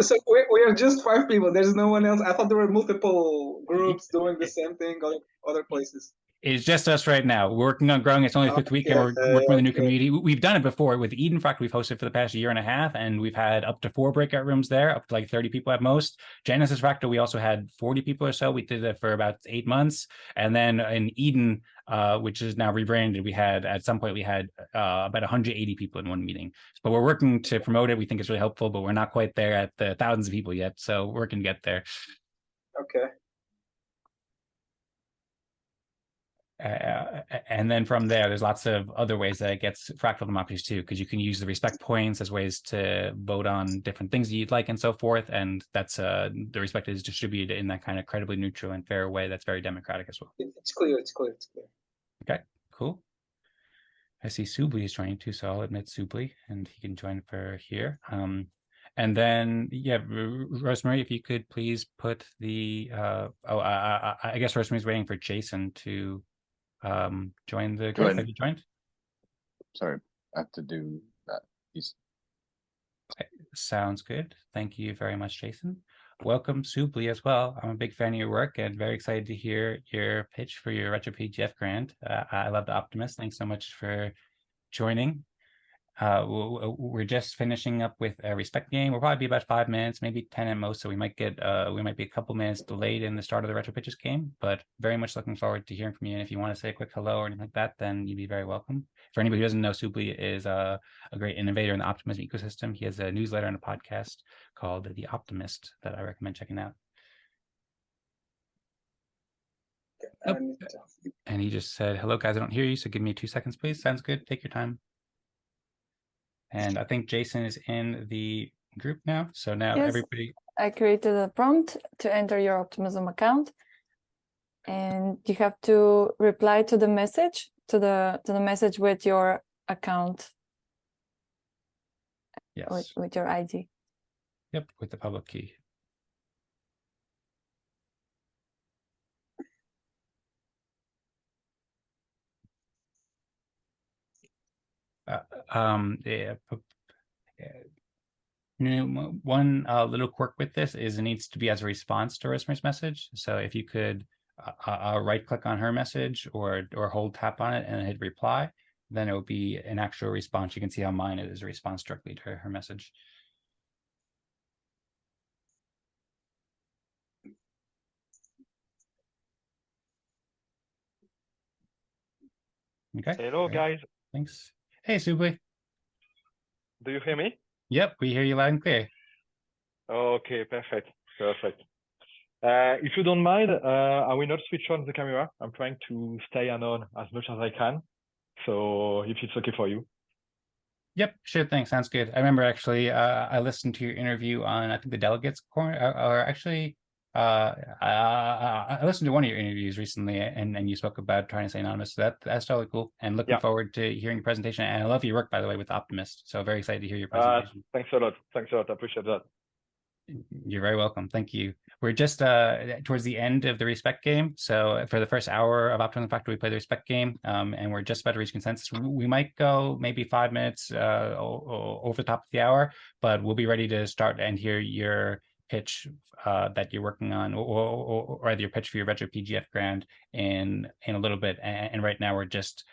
So we are just 5 people. There's no one else. I thought there were multiple groups doing the same thing other places. It's just us right now. We're working on growing. It's only the 5th week, and we're working with a new community. We've done it before with Eden Fractal. We've hosted for the past 1.5 years, and we've had up to 4 breakout rooms there, up to like 30 people at most. Genesis Fractal, we also had 40 people or so. We did it for about 8 months. And then in Eden, which is now rebranded, we had at some point about 180 people in one meeting. But we're working to promote it. We think it's really helpful, but we're not quite there at the thousands of people yet. So we're working to get there. Okay. And then from there, there's lots of other ways that it gets fractal democracies too, because you can use the respect points as ways to vote on different things you'd like and so forth. And that's the respect is distributed in that kind of credibly neutral and fair way that's very democratic as well. It's clear. Okay, cool. I see Subli is joining too, so I'll admit Subli, and he can join for here. And then, yeah, Rosmari, if you could please put the, I guess Rosemary's waiting for Jason to join the group. Have you joined? Sorry, I have to do that piece. Okay, sounds good. Thank you very much, Jason. Welcome, Subli, as well. I'm a big fan of your work and very excited to hear your pitch for your Retro PGF grant. I love the Optimist. Thanks so much for joining. We're just finishing up with a respect game. We'll probably be about 5 minutes, maybe 10 at most. So we might be a couple minutes delayed in the start of the RetroPitches game, but very much looking forward to hearing from you. And if you want to say a quick hello or anything like that, then you'd be very welcome. For anybody who doesn't know, Subli is a great innovator in the Optimism ecosystem. He has a newsletter and a podcast called The Optimist that I recommend checking out. Oh, and he just said, hello guys, I don't hear you, so give me 2 seconds, please. Sounds good. Take your time. And I think Jason is in the group now. So now yes, everybody. I created a prompt to enter your Optimism account. And you have to reply to the message, to the message with your account. Yes. With your ID. Yep, with the public key. One little quirk with this is it needs to be as a response to Rosmari's message. So if you could right click on her message or hold tap on it and hit reply, then it will be an actual response. You can see how mine is a response directly to her message. Okay. Hello, great. guys. Thanks. Hey, Subli. Do you hear me? Yep, we hear you loud and clear. Okay, perfect. Perfect. If you don't mind, I will not switch on the camera. I'm trying to stay on as much as I can. So if it's okay for you. Yep, sure thing. Sounds good. I remember actually, I listened to your interview on, I think, the Delegates Corner, or actually, I listened to one of your interviews recently, and you spoke about trying to stay anonymous. So that's totally cool. And looking forward to hearing your presentation. And I love your work, by the way, with Optimist. So very excited to hear your presentation. Thanks a lot. Thanks a lot. I appreciate that. You're very welcome. Thank you. We're just towards the end of the respect game. So for the first hour of Optimism Fractal, we play the respect game, and we're just about to reach consensus. We might go maybe 5 minutes over the top of the hour, but we'll be ready to start and hear your pitch that you're working on, or either your pitch for your Retro PGF grant in a little bit. And right now we're just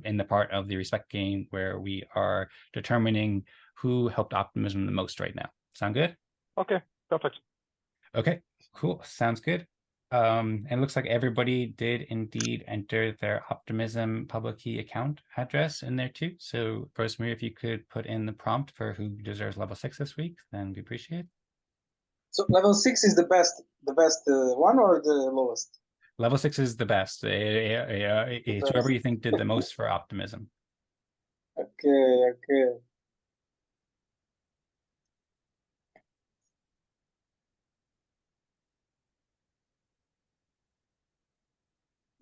in the part of the respect game where we are determining who helped Optimism the most right now. Sound good? Okay, perfect. Okay, cool. Sounds good. And it looks like everybody did indeed enter their Optimism public key account address in there too. So Rosmari, if you could put in the prompt for who deserves level 6 this week, then we appreciate it. So level 6 is the best one or the lowest? Level 6 is the best. It's whoever you think did the most for Optimism. Okay, okay.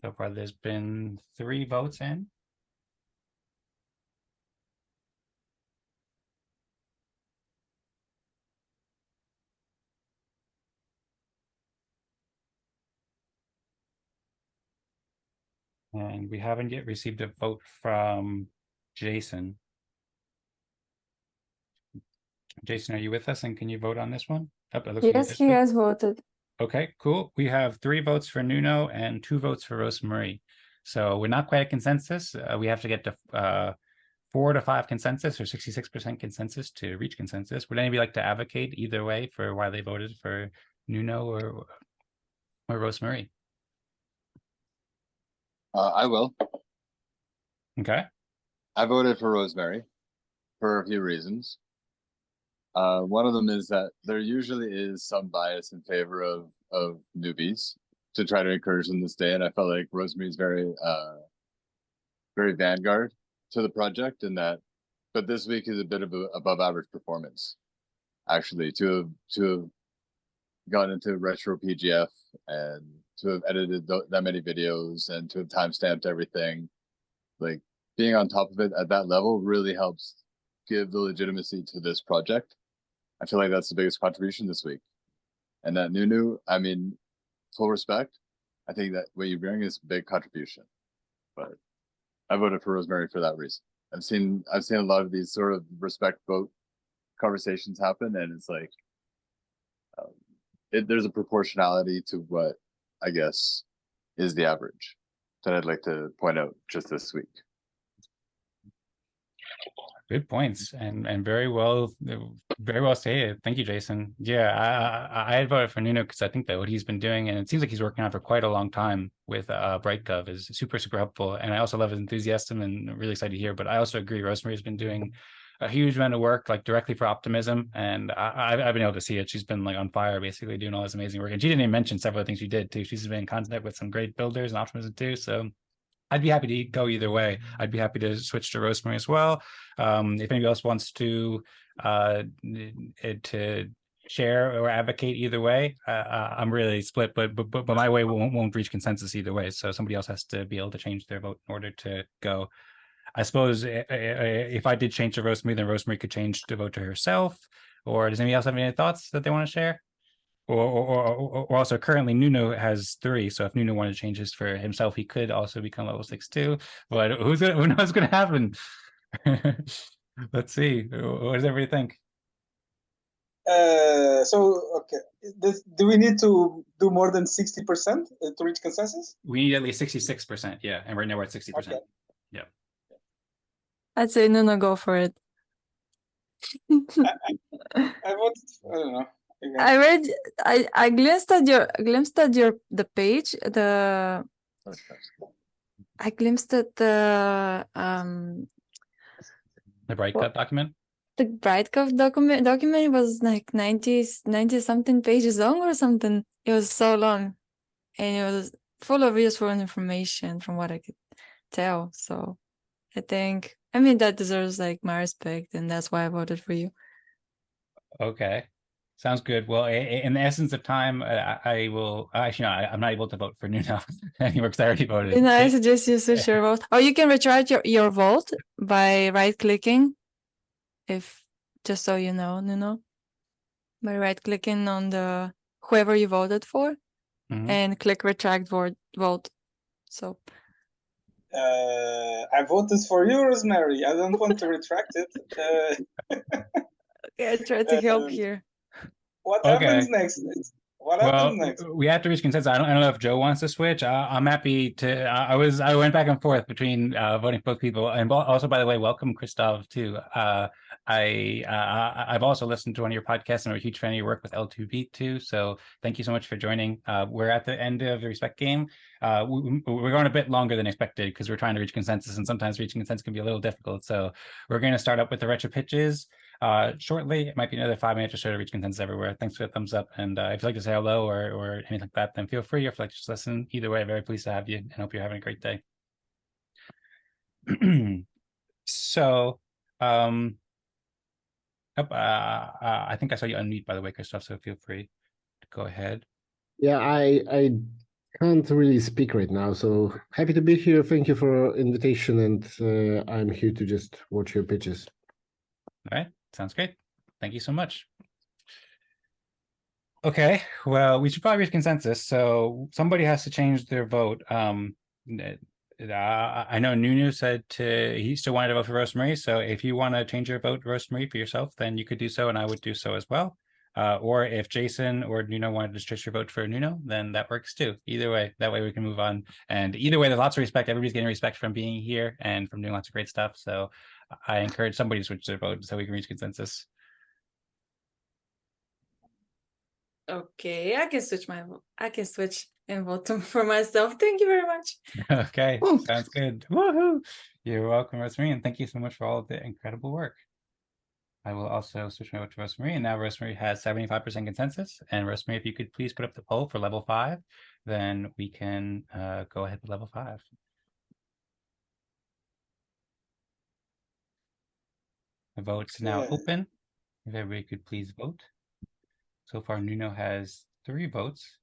So far, there's been 3 votes in. And we haven't yet received a vote from Jason. Jason, are you with us? And can you vote on this one? Oh, it looks like Yes, he has voted. Okay, cool. We have 3 votes for Nuno and 2 votes for Rosmari. So we're not quite at consensus. We have to get to 4 to 5 consensus or 66% consensus to reach consensus. Would anybody like to advocate either way for why they voted for Nuno or Rosmari? I will. Okay. I voted for Rosmari for a few reasons. One of them is that there usually is some bias in favor of newbies to try to encourage them to stay, and I felt like Rosmari is very vanguard to the project in that. But this week is a bit of a above average performance, actually, to have gone into Retro PGF and to have edited that many videos and to have timestamped everything. Like being on top of it at that level really helps give the legitimacy to this project. I feel like that's the biggest contribution this week. And that Nuno, I mean, full respect. I think that what you bring is a big contribution. But I voted for Rosmari for that reason. I've seen a lot of these sort of respect vote conversations happen, and it's like there's a proportionality to what I guess is the average that I'd like to point out just this week. Good points and very well stated. Thank you, Jason. Yeah, I had voted for Nuno because I think that what he's been doing, and it seems like he's working on for quite a long time with BrightGov, is super helpful. And I also love his enthusiasm and really excited to hear. But I also agree, Rosmari has been doing a huge amount of work like directly for Optimism, and I've been able to see it. She's been like on fire, basically doing all this amazing work. And she didn't even mention several of the things she did too. She's been in contact with some great builders and Optimism too. So I'd be happy to go either way. I'd be happy to switch to Rosmari as well. If anybody else wants to share or advocate either way, I'm really split. But my way won't reach consensus either way. So somebody else has to be able to change their vote in order to go. I suppose if I did change to Rosmari, then Rosmari could change to vote to herself. Or does anybody else have any thoughts that they want to share? Or also currently Nuno has 3, so if Nuno wanted to change his for himself, he could also become level 6 too. But who knows what's going to happen? Let's see. What does everybody think? Okay, do we need to do more than 60% to reach consensus? We need at least 66%, yeah, and right now we're at 60%. Okay. Yeah. I'd say Nuno, go for it. I don't know. I glimpsed at the page, I glimpsed at the Bright Well- Cut document. the Brightcove document was like 90 something pages long or something. It was so long, and it was full of useful information from what I could tell. So I think, I mean, that deserves like my respect, and that's why I voted for you. Okay. Sounds good. Well, in the essence of time, I will actually, no, I'm not able to vote for Nuno anymore because I already voted. And I suggest you switch your vote. Or you can retry your vote by right-clicking, if just so you know, Nuno. By right-clicking on the whoever you voted for, Mhm. and click retract vote. So I voted for you, Rosmari. I don't want to retract it. okay, I try to help Um, here. What Okay. happens next? What Well, happens next? we have to reach consensus. I don't know if Joe wants to switch. I'm happy to. I went back and forth between voting for both people, and also, by the way, welcome Krzysztof too. I've also listened to one of your podcasts, and I'm a huge fan of your work with L2B too. So thank you so much for joining. We're at the end of the respect game. We're going a bit longer than expected because we're trying to reach consensus, and sometimes reaching consensus can be a little difficult. So we're going to start up with the RetroPitches. Shortly. It might be another 5 minutes or so to reach consensus everywhere. Thanks for the thumbs up. And if you'd like to say hello or anything like that, then feel free. Or if you'd like to just listen, either way, very pleased to have you and hope you're having a great day. So, I think I saw you unmute, by the way, Krzysztof, so feel free to go ahead. Yeah, I can't really speak right now, so happy to be here. Thank you for invitation, and I'm here to just watch your pitches. All right, sounds great. Thank you so much. Okay, well, we should probably reach consensus. So somebody has to change their vote. I know Nuno said he still wanted to vote for Rosmari. So if you want to change your vote, Rosmari, for yourself, then you could do so, and I would do so as well. Or if Jason or Nuno wanted to switch your vote for Nuno, then that works too. Either way, that way we can move on. And either way, there's lots of respect. Everybody's getting respect from being here and from doing lots of great stuff. So I encourage somebody to switch their vote so we can reach consensus. Okay, I can switch my vote. I can switch and vote for myself. Thank you very much. Okay, sounds good. Woohoo! You're welcome, Rosmari, and thank you so much for all of the incredible work. I will also switch my vote to Rosmari, and now Rosmari has 75% consensus. And Rosmari, if you could please put up the poll for level 5, then we can go ahead with level 5. The vote's now open. If everybody could please vote. So far, Nuno has 3 votes.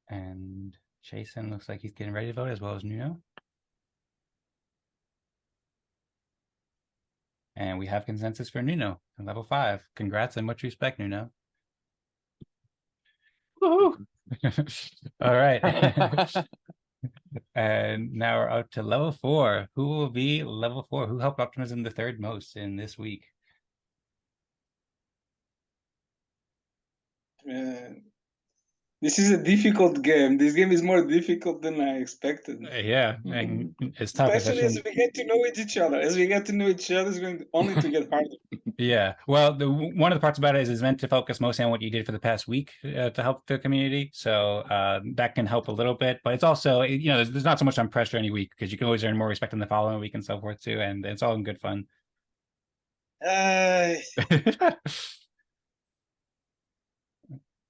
And Jason looks like he's getting ready to vote, as well as Nuno. And we have consensus for Nuno in level 5. Congrats and much respect, Nuno. Woohoo! All right. And now we're up to level 4. Who will be level 4? Who helped Optimism the third most in this week? This is a difficult game. This game is more difficult than I expected. Yeah, and it's tough. Especially as we get to know each other. As we get to know each other, it's going only to get harder. Yeah, well, one of the parts about it is it's meant to focus mostly on what you did for the past week to help the community. So that can help a little bit, but it's also, there's not so much on pressure any week because you can always earn more respect in the following week and so forth too. And it's all in good fun.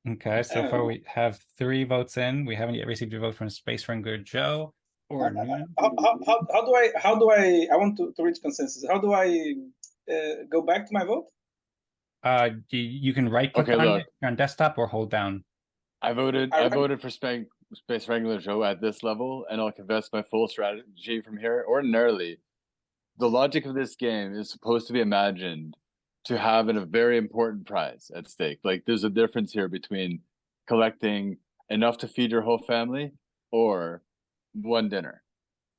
Okay, so far we have 3 votes in. We haven't yet received a vote from Space Wrangler Joe or Nuno. How do I want to reach consensus? How do I go back to my vote? You can right click on it on desktop or hold down. I voted for Space Wrangler Joe at this level, and I'll confess my full strategy from here. Ordinarily, the logic of this game is supposed to be imagined to have a very important prize at stake. Like, there's a difference here between collecting enough to feed your whole family or one dinner,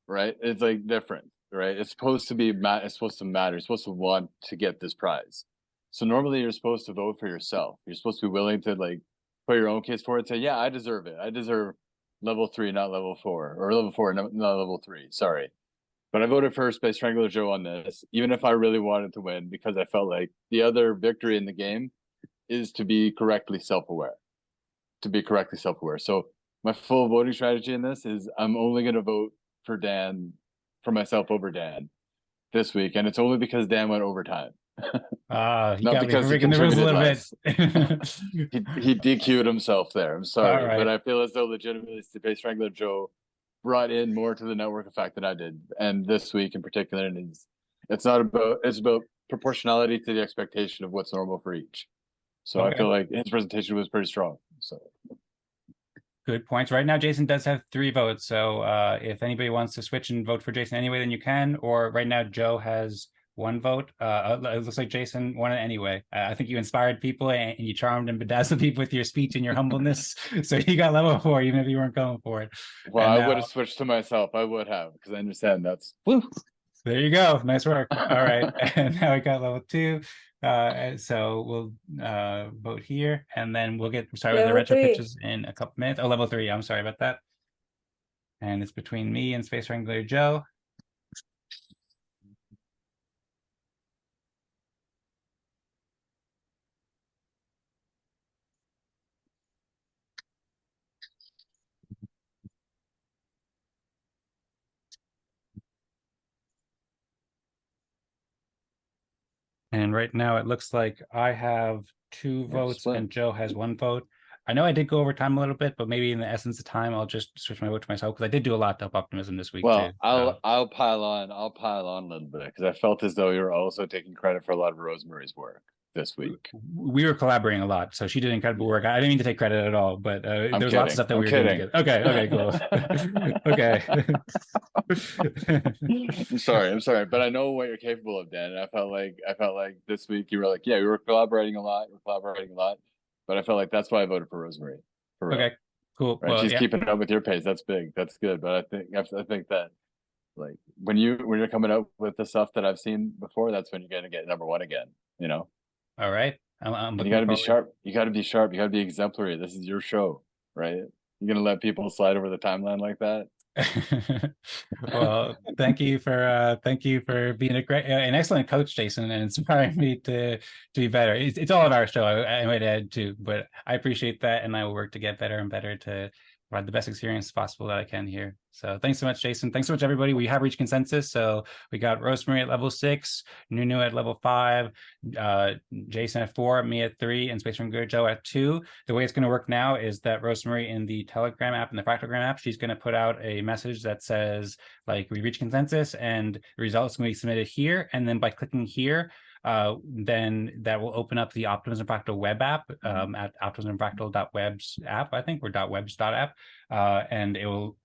right? It's like different, right? It's supposed to be it's supposed to matter. You're supposed to want to get this prize. So normally you're supposed to vote for yourself. You're supposed to be willing to like put your own case forward and say, yeah, I deserve it. I deserve level 3, not level 4, or level 4, not level 3. Sorry. But I voted for Space Wrangler Joe on this, even if I really wanted to win, because I felt like the other victory in the game is to be correctly self-aware. to be correctly self-aware. So my full voting strategy in this is I'm only going to vote for Dan, for myself over Dan this week, and it's only because Dan went overtime. You Not got me because he breaking the rules a contributed little less. bit. he DQ'd himself there. I'm sorry, All right. but I feel as though legitimately Space Wrangler Joe brought in more to the network effect than I did, and this week in particular, and it's about proportionality to the expectation of what's normal for each. So Okay. I feel like his presentation was pretty strong. So Good points. Right now, Jason does have 3 votes. So if anybody wants to switch and vote for Jason anyway, then you can. Or right now, Joe has 1 vote. It looks like Jason won it anyway. I think you inspired people and you charmed and bedazzled people with your speech and your humbleness. So you got level 4, even if you weren't going for it. well, And I now, would have switched to myself. I would have, because I understand that's woo. there you go. Nice work. All right. And now we got level 2. So we'll vote here, and then we'll get started with the Level retro 3. pitches in a couple minutes. Oh, level 3. I'm sorry about that. And it's between me and Space Wrangler Joe. And right now it looks like I have 2 votes split. and Joe has 1 vote. I know I did go over time a little bit, but maybe in the essence of time, I'll just switch my vote to myself because I did do a lot to help Optimism this week Well, too. I'll pile on a little bit because I felt as though you were also taking credit for a lot of Rosmari's work this week. We were collaborating a lot, so she did incredible work. I didn't mean to take credit at all, but there was lots of stuff that we were doing together. Okay, cool. Okay. I'm sorry, but I know what you're capable of, Dan. And I felt like this week you were like, yeah, we were collaborating a lot, but I felt like that's why I voted for Rosmari. For real. Okay, cool. Right, Well, she's yeah. keeping up with your pace. That's big. That's good. But I think that like when you're coming up with the stuff that I've seen before, that's when you're gonna get number 1 again. You know. All right. I'm And looking you got to be forward. sharp. You got to be sharp. You got to be exemplary. This is your show, right? You're gonna let people slide over the timeline like that? Well, thank you for being an excellent coach, Jason, and inspiring me to be better. It's all in our show, I might add too, but I appreciate that, and I will work to get better and better to provide the best experience possible that I can here. So thanks so much, Jason. Thanks so much, everybody. We have reached consensus. So we got Rosmari at level 6, Nuno at level 5, Jason at 4, me at 3, and Space Wrangler Joe at 2. The way it's going to work now is that Rosmari in the Telegram app and the Fractalgram app, she's going to put out a message that says, like, we reached consensus and the results can be submitted here. And then by clicking here, then that will open up the Optimism Fractal web app at optimismfractal.webs app, I think, or .webs.app, and it will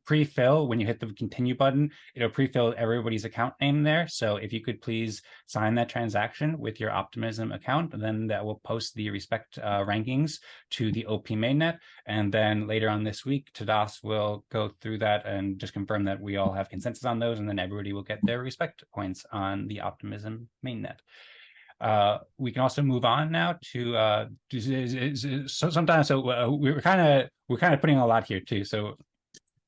pre-fill when you hit the continue button. It'll pre-fill everybody's account name there. So if you could please sign that transaction with your Optimism account, then that will post the respect rankings to the OP mainnet. And then later on this week, Tadas will go through that and just confirm that we all have consensus on those, and then everybody will get their respect points on the Optimism mainnet. We can also move on now to sometimes. So we're kind of putting a lot here too. So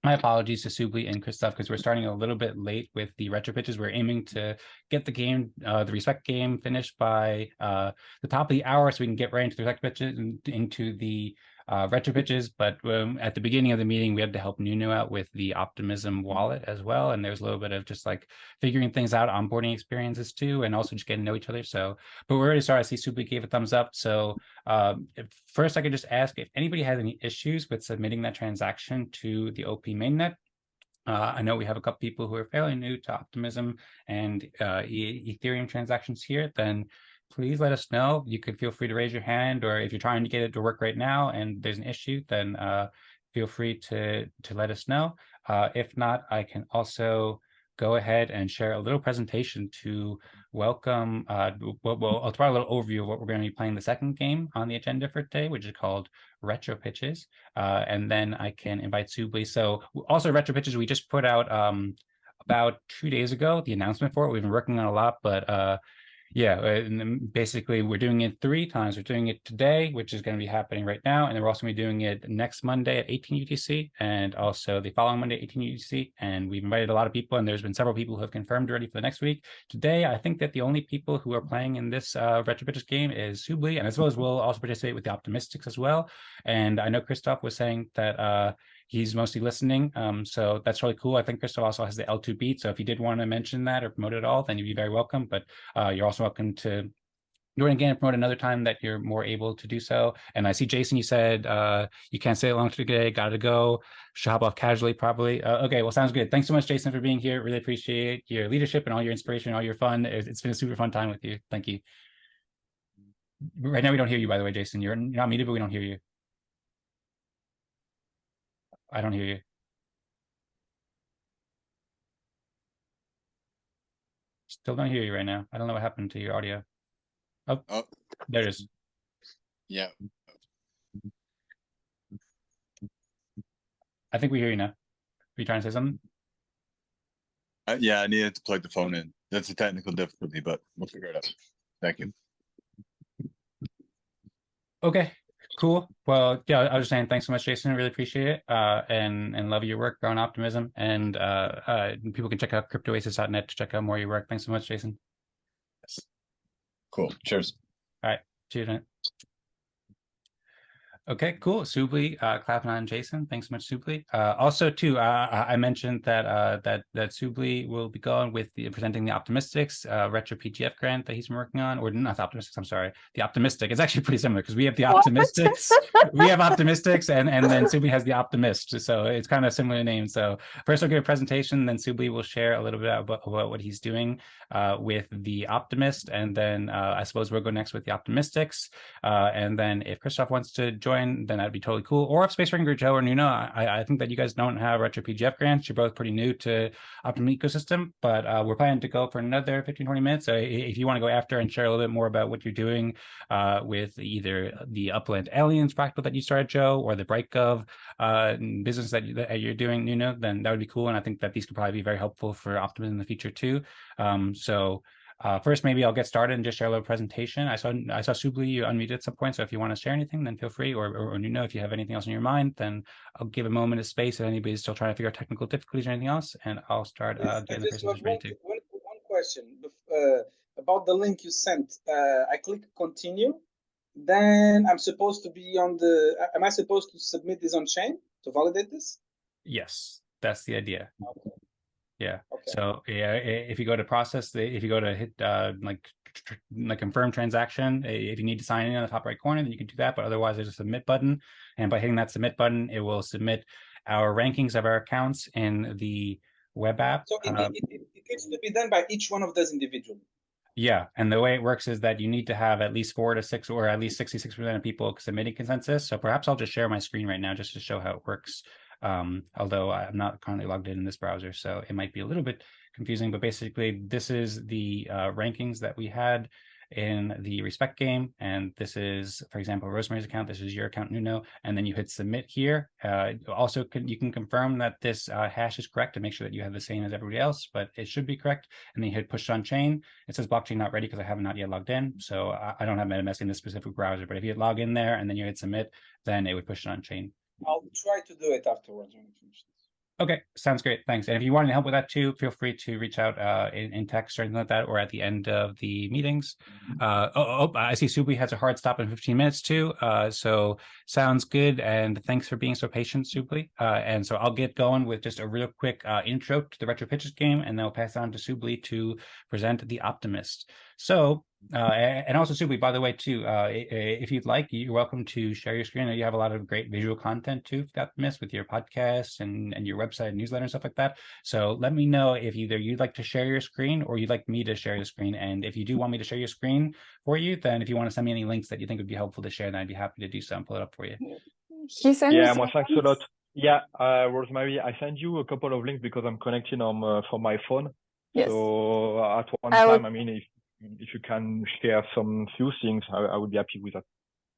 my apologies to Subli and Krzysztof because we're starting a little bit late with the retro pitches. We're aiming to get the game, the respect game, finished by the top of the hour, so we can get right into the respect pitches and into the retro pitches. But at the beginning of the meeting, we had to help Nuno out with the Optimism wallet as well, and there's a little bit of just like figuring things out, onboarding experiences too, and also just getting to know each other. So, but we're already started. I see Subli gave a thumbs up. So first, I could just ask if anybody has any issues with submitting that transaction to the OP mainnet. I know we have a couple people who are fairly new to Optimism and Ethereum transactions here. Then please let us know. You could feel free to raise your hand, or if you're trying to get it to work right now and there's an issue, then feel free to let us know. If not, I can also go ahead and share a little presentation to welcome, I'll provide a little overview of what we're going to be playing the second game on the agenda for today, which is called RetroPitches. And then I can invite Subli. So also RetroPitches, we just put out about 2 days ago, the announcement for it. We've been working on a lot, but Yeah, and then basically we're doing it 3 times. We're doing it today, which is going to be happening right now, and then we're also going to be doing it next Monday at 18 UTC, and also the following Monday at 18 UTC. And we've invited a lot of people, and there's been several people who have confirmed already for the next week. Today, I think that the only people who are playing in this RetroPitches game is Subli, and as well as we'll also participate with the Optimistics as well. And I know Krzysztof was saying that he's mostly listening, so that's really cool. I think Krzysztof also has the L2 beat, so if you did want to mention that or promote it at all, then you'd be very welcome. But you're also welcome to join again and promote another time that you're more able to do so. And I see, Jason, you said you can't stay long today, gotta go. Should hop off casually, probably. Okay, well, sounds good. Thanks so much, Jason, for being here. Really appreciate your leadership and all your inspiration, all your fun. It's been a super fun time with you. Thank you. Right now, we don't hear you, by the way, Jason. You're not muted, but we don't hear you. I don't hear you. Still don't hear you right now. I don't know what happened to your audio. Oh, there it is. Yeah. I think we hear you now. Are you trying to say something? Yeah, I needed to plug the phone in. That's a technical difficulty, but we'll figure it out. Thank you. Okay, cool. Well, yeah, I was just saying thanks so much, Jason. I really appreciate it. And love your work on Optimism. And people can check out cryptooasis.net to check out more of your work. Thanks so much, Jason. Yes. Cool. Cheers. All right. Cheers, man. Okay, cool. Subli, clapping on Jason. Thanks so much, Subli. Also, too, I mentioned that that Subli will be going with presenting the Optimistics Retro PGF grant that he's been working on, or not the Optimistics. I'm sorry, the Optimistic. It's actually pretty similar because we have the Optimistics, we have Optimistics, and then Subli has the Optimist. So it's kind of similar name. So first, I'll give a presentation, then Subli will share a little bit about what he's doing with the Optimist, and then I suppose we'll go next with the Optimistics, and then if Krzysztof wants to join, then that'd be totally cool. Or if Space Ranger Joe or Nuno, I think that you guys don't have Retro PGF grants. You're both pretty new to Optimist ecosystem, but we're planning to go for another 15-20 minutes. So if you want to go after and share a little bit more about what you're doing with either the Upland Aliens fractal that you started, Joe, or the BrightGov business that you're doing, Nuno, then that would be cool. And I think that these could probably be very helpful for Optimism in the future too. First, maybe I'll get started and just share a little presentation. I saw Subli, you unmuted at some point, so if you want to share anything, then feel free. Or Nuno, if you have anything else in your mind, then I'll give a moment of space if anybody's still trying to figure out technical difficulties or anything else, and I'll start getting the presentation ready too. One question about the link you sent. I click continue, then I'm supposed to be on the. Am I supposed to submit this on chain to validate this? Yes, that's the idea. Okay. Yeah. Okay. So yeah, if you go to process, if you go to hit like confirm transaction, if you need to sign in on the top right corner, then you can do that. But otherwise, there's a submit button, and by hitting that submit button, it will submit our rankings of our accounts in the web app. So it needs to be done by each one of those individually. Yeah, and the way it works is that you need to have at least 4 to 6, or at least 66% of people submitting consensus. So perhaps I'll just share my screen right now just to show how it works. Although I'm not currently logged in this browser, so it might be a little bit confusing, but basically this is the rankings that we had in the respect game, and this is, for example, Rosmari's account. This is your account, Nuno, and then you hit submit here. Also, you can confirm that this hash is correct to make sure that you have the same as everybody else, but it should be correct. And then you hit push on chain. It says blockchain not ready because I have not yet logged in, so I don't have MetaMask in this specific browser. But if you hit log in there and then you hit submit, then it would push it on chain. I'll try to do it afterwards when I finish this. Okay, sounds great. Thanks. And if you want any help with that too, feel free to reach out in text or anything like that, or at the end of the meetings. I see Subli has a hard stop in 15 minutes too. So sounds good. And thanks for being so patient, Subli. And so I'll get going with just a real quick intro to the RetroPitches game, and then I'll pass on to Subli to present the Optimist. So, and also Subli, by the way, too, if you'd like, you're welcome to share your screen. You have a lot of great visual content too, Optimist, with your podcasts and your website, newsletter, and stuff like that. So let me know if either you'd like to share your screen or you'd like me to share your screen. And if you do want me to share your screen for you, then if you want to send me any links that you think would be helpful to share, then I'd be happy to do so and pull it up for you. Yeah, well, thanks a lot. Yeah, Rosmari, I send you a couple of links because I'm connecting on from my phone. Yes. So at one time, I mean, if you can share some few things, I would be happy with that.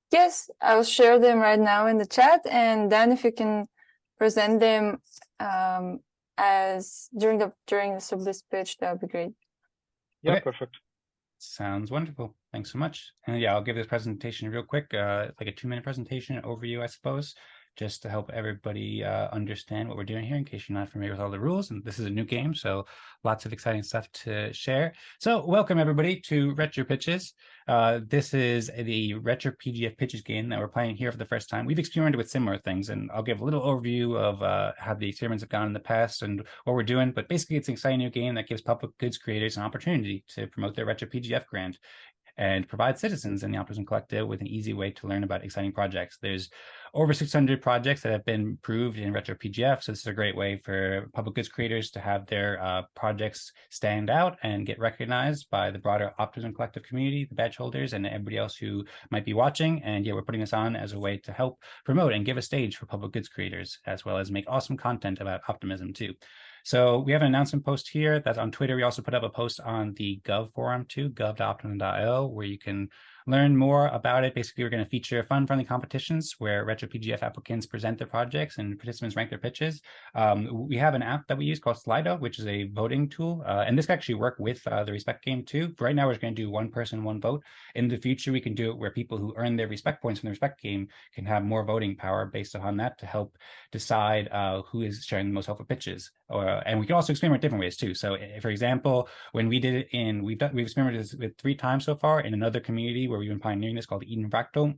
Yes, I'll share them right now in the chat, and then if you can present them as during the Subli pitch, that would be great. Yeah, Okay. perfect. Sounds wonderful. Thanks so much. And yeah, I'll give this presentation real quick, like a 2-minute presentation overview, I suppose, just to help everybody understand what we're doing here in case you're not familiar with all the rules. And this is a new game, so lots of exciting stuff to share. So welcome everybody to RetroPitches. This is the Retro PGF Pitches game that we're playing here for the first time. We've experimented with similar things, and I'll give a little overview of how the experiments have gone in the past and what we're doing. But basically, it's an exciting new game that gives public goods creators an opportunity to promote their Retro PGF grant and provide citizens in the Optimism Collective with an easy way to learn about exciting projects. There's over 600 projects that have been approved in Retro PGF, so this is a great way for public goods creators to have their projects stand out and get recognized by the broader Optimism Collective community, the badge holders, and everybody else who might be watching. And yeah, we're putting this on as a way to help promote and give a stage for public goods creators, as well as make awesome content about optimism too. So we have an announcement post here that's on Twitter. We also put up a post on the Gov forum too, gov.optimum.io, where you can learn more about it. Basically, we're going to feature fun-friendly competitions where Retro PGF applicants present their projects and participants rank their pitches. We have an app that we use called Slido, which is a voting tool. And this can actually work with the Respect game too. Right now, we're going to do one person, one vote. In the future, we can do it where people who earn their Respect points from the Respect game can have more voting power based upon that to help decide who is sharing the most helpful pitches. And we can also experiment different ways too. So, for example, when we did it we've experimented with 3 times so far in another community where we've been pioneering this called Eden Fractal.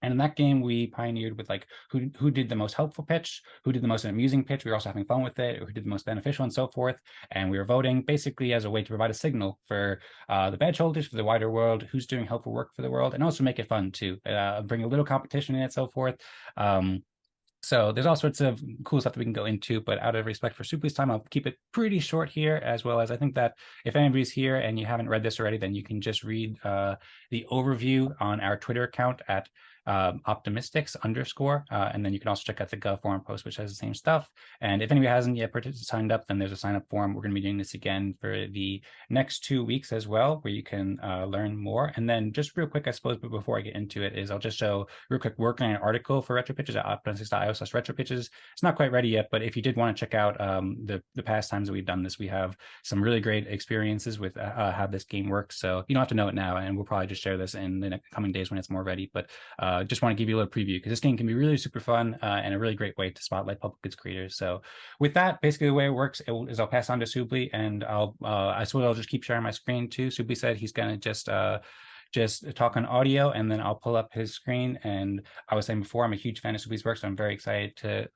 And in that game, we pioneered with like who did the most helpful pitch, who did the most amusing pitch. We were also having fun with it, or who did the most beneficial, and so forth. And we were voting basically as a way to provide a signal for the badge holders, for the wider world, who's doing helpful work for the world, and also make it fun too. Bring a little competition in it, so forth. So there's all sorts of cool stuff that we can go into, but out of respect for Subli's time, I'll keep it pretty short here, as well as I think that if anybody's here and you haven't read this already, then you can just read the overview on our Twitter account at Optimystics _, and then you can also check out the Gov forum post, which has the same stuff. And if anybody hasn't yet signed up, then there's a sign up form. We're going to be doing this again for the next 2 weeks as well, where you can learn more. And then just real quick, I suppose, but before I get into it, is I'll just show real quick working on an article for RetroPitches at optimistics.io/RetroPitches. It's not quite ready yet, but if you did want to check out the past times that we've done this, we have some really great experiences with how this game works. So you don't have to know it now, and we'll probably just share this in the coming days when it's more ready. But just want to give you a little preview because this game can be really super fun and a really great way to spotlight public goods creators. So with that, basically the way it works is I'll pass on to Subli, and I suppose I'll just keep sharing my screen too. Subli said he's going to just talk on audio, and then I'll pull up his screen. And I was saying before, I'm a huge fan of Subli's work, so I'm very excited to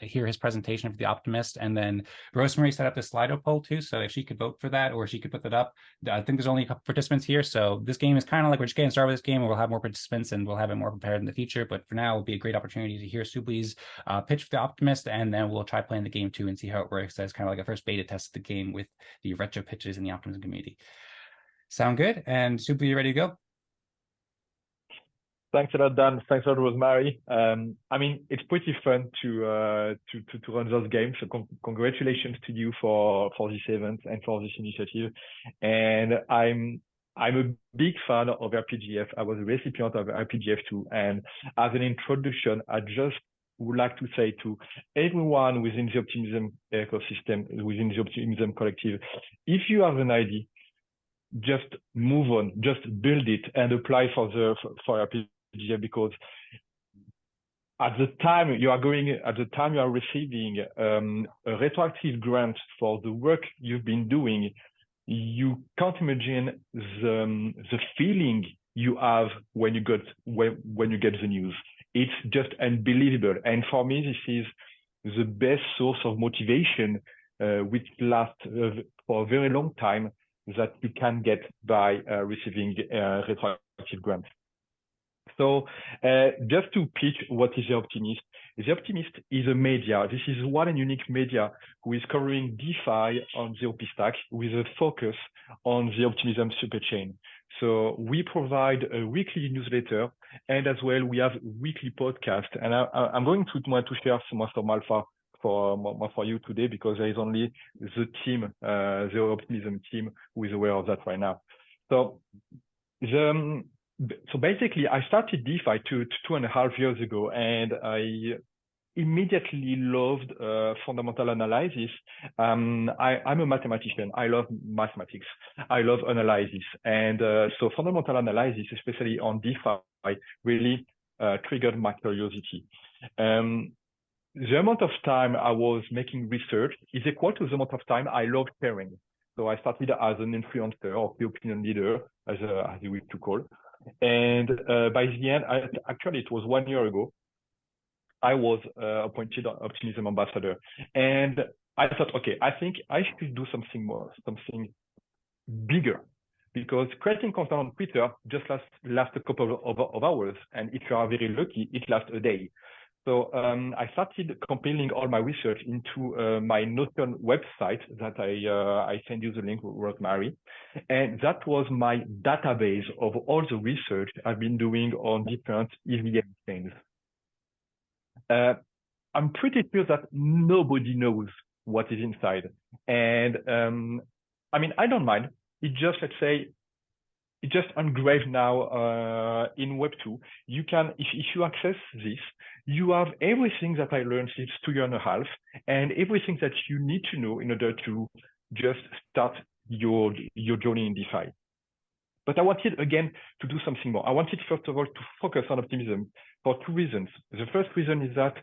hear his presentation of the Optimist. And then Rosmari set up the Slido poll too, so if she could vote for that, or she could put that up. I think there's only a couple participants here, so this game is kind of like we're just getting started with this game, and we'll have more participants, and we'll have it more prepared in the future. But for now, it'll be a great opportunity to hear Subli's pitch for the Optimist, and then we'll try playing the game too and see how it works as kind of like a first beta test of the game with the retro pitches in the Optimism community. Sound good? And Subli, you ready to go? Thanks a lot, Dan. Thanks a lot, Rosmari. I mean, it's pretty fun to run those games. So congratulations to you for this event and for this initiative. And I'm a big fan of RPGF. I was a recipient of RPGF too. And as an introduction, I just would like to say to everyone within the Optimism ecosystem, within the Optimism Collective, if you have an idea, just move on, just build it and apply for RPGF, because at the time you are receiving a retroactive grant for the work you've been doing, you can't imagine the feeling you have when you get the news. It's just unbelievable. And for me, this is the best source of motivation, which lasts for a very long time, that you can get by receiving retroactive grants. So just to pitch what is the Optimist. The Optimist is a media. This is one and unique media who is covering DeFi on the OP stack with a focus on the Optimism super chain. So we provide a weekly newsletter, and as well we have weekly podcast. And I'm going to want to share some of the alpha for you today, because there is only the team, the Optimism team, who is aware of that right now. So basically, I started DeFi 2.5 years ago, and immediately loved fundamental analysis. I'm a mathematician. I love mathematics. I love analysis. And so fundamental analysis, especially on DeFi, really triggered my curiosity. The amount of time I was making research is equal to the amount of time I love sharing. So I started as an influencer or the opinion leader, as you wish to call. And by the end, actually, it was 1 year ago, I was appointed Optimism ambassador. And I thought, okay, I think I should do something more, something bigger, because creating content on Twitter just lasts a couple of hours. And if you are very lucky, it lasts a day. So I started compiling all my research into my Notion website that I send you the link, Rosmari. And that was my database of all the research I've been doing on different EVM things. I'm pretty sure that nobody knows what is inside. And I mean, I don't mind. It just, let's say, it's just engraved now in Web 2. You can, if you access this, you have everything that I learned since 2.5 years and everything that you need to know in order to just start your journey in DeFi. But I wanted, again, to do something more. I wanted, first of all, to focus on optimism for 2 reasons. The first reason is that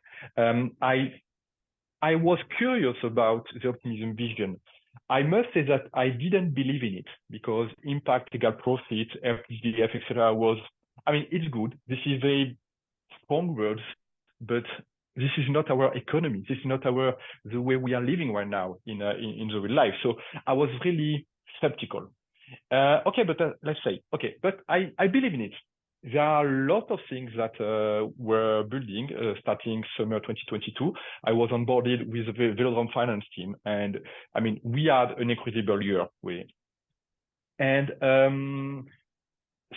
I was curious about the optimism vision. I must say that I didn't believe in it because impact, equal profit, RetroPGF, etc. was, I mean, it's good. This is very strong words, but this is not our economy. This is not the way we are living right now in the real life. So I was really skeptical. Okay, but let's say, okay, but I believe in it. There are a lot of things that we're building starting summer 2022. I was onboarded with the Velodrome finance team, and I mean, we had an incredible year. And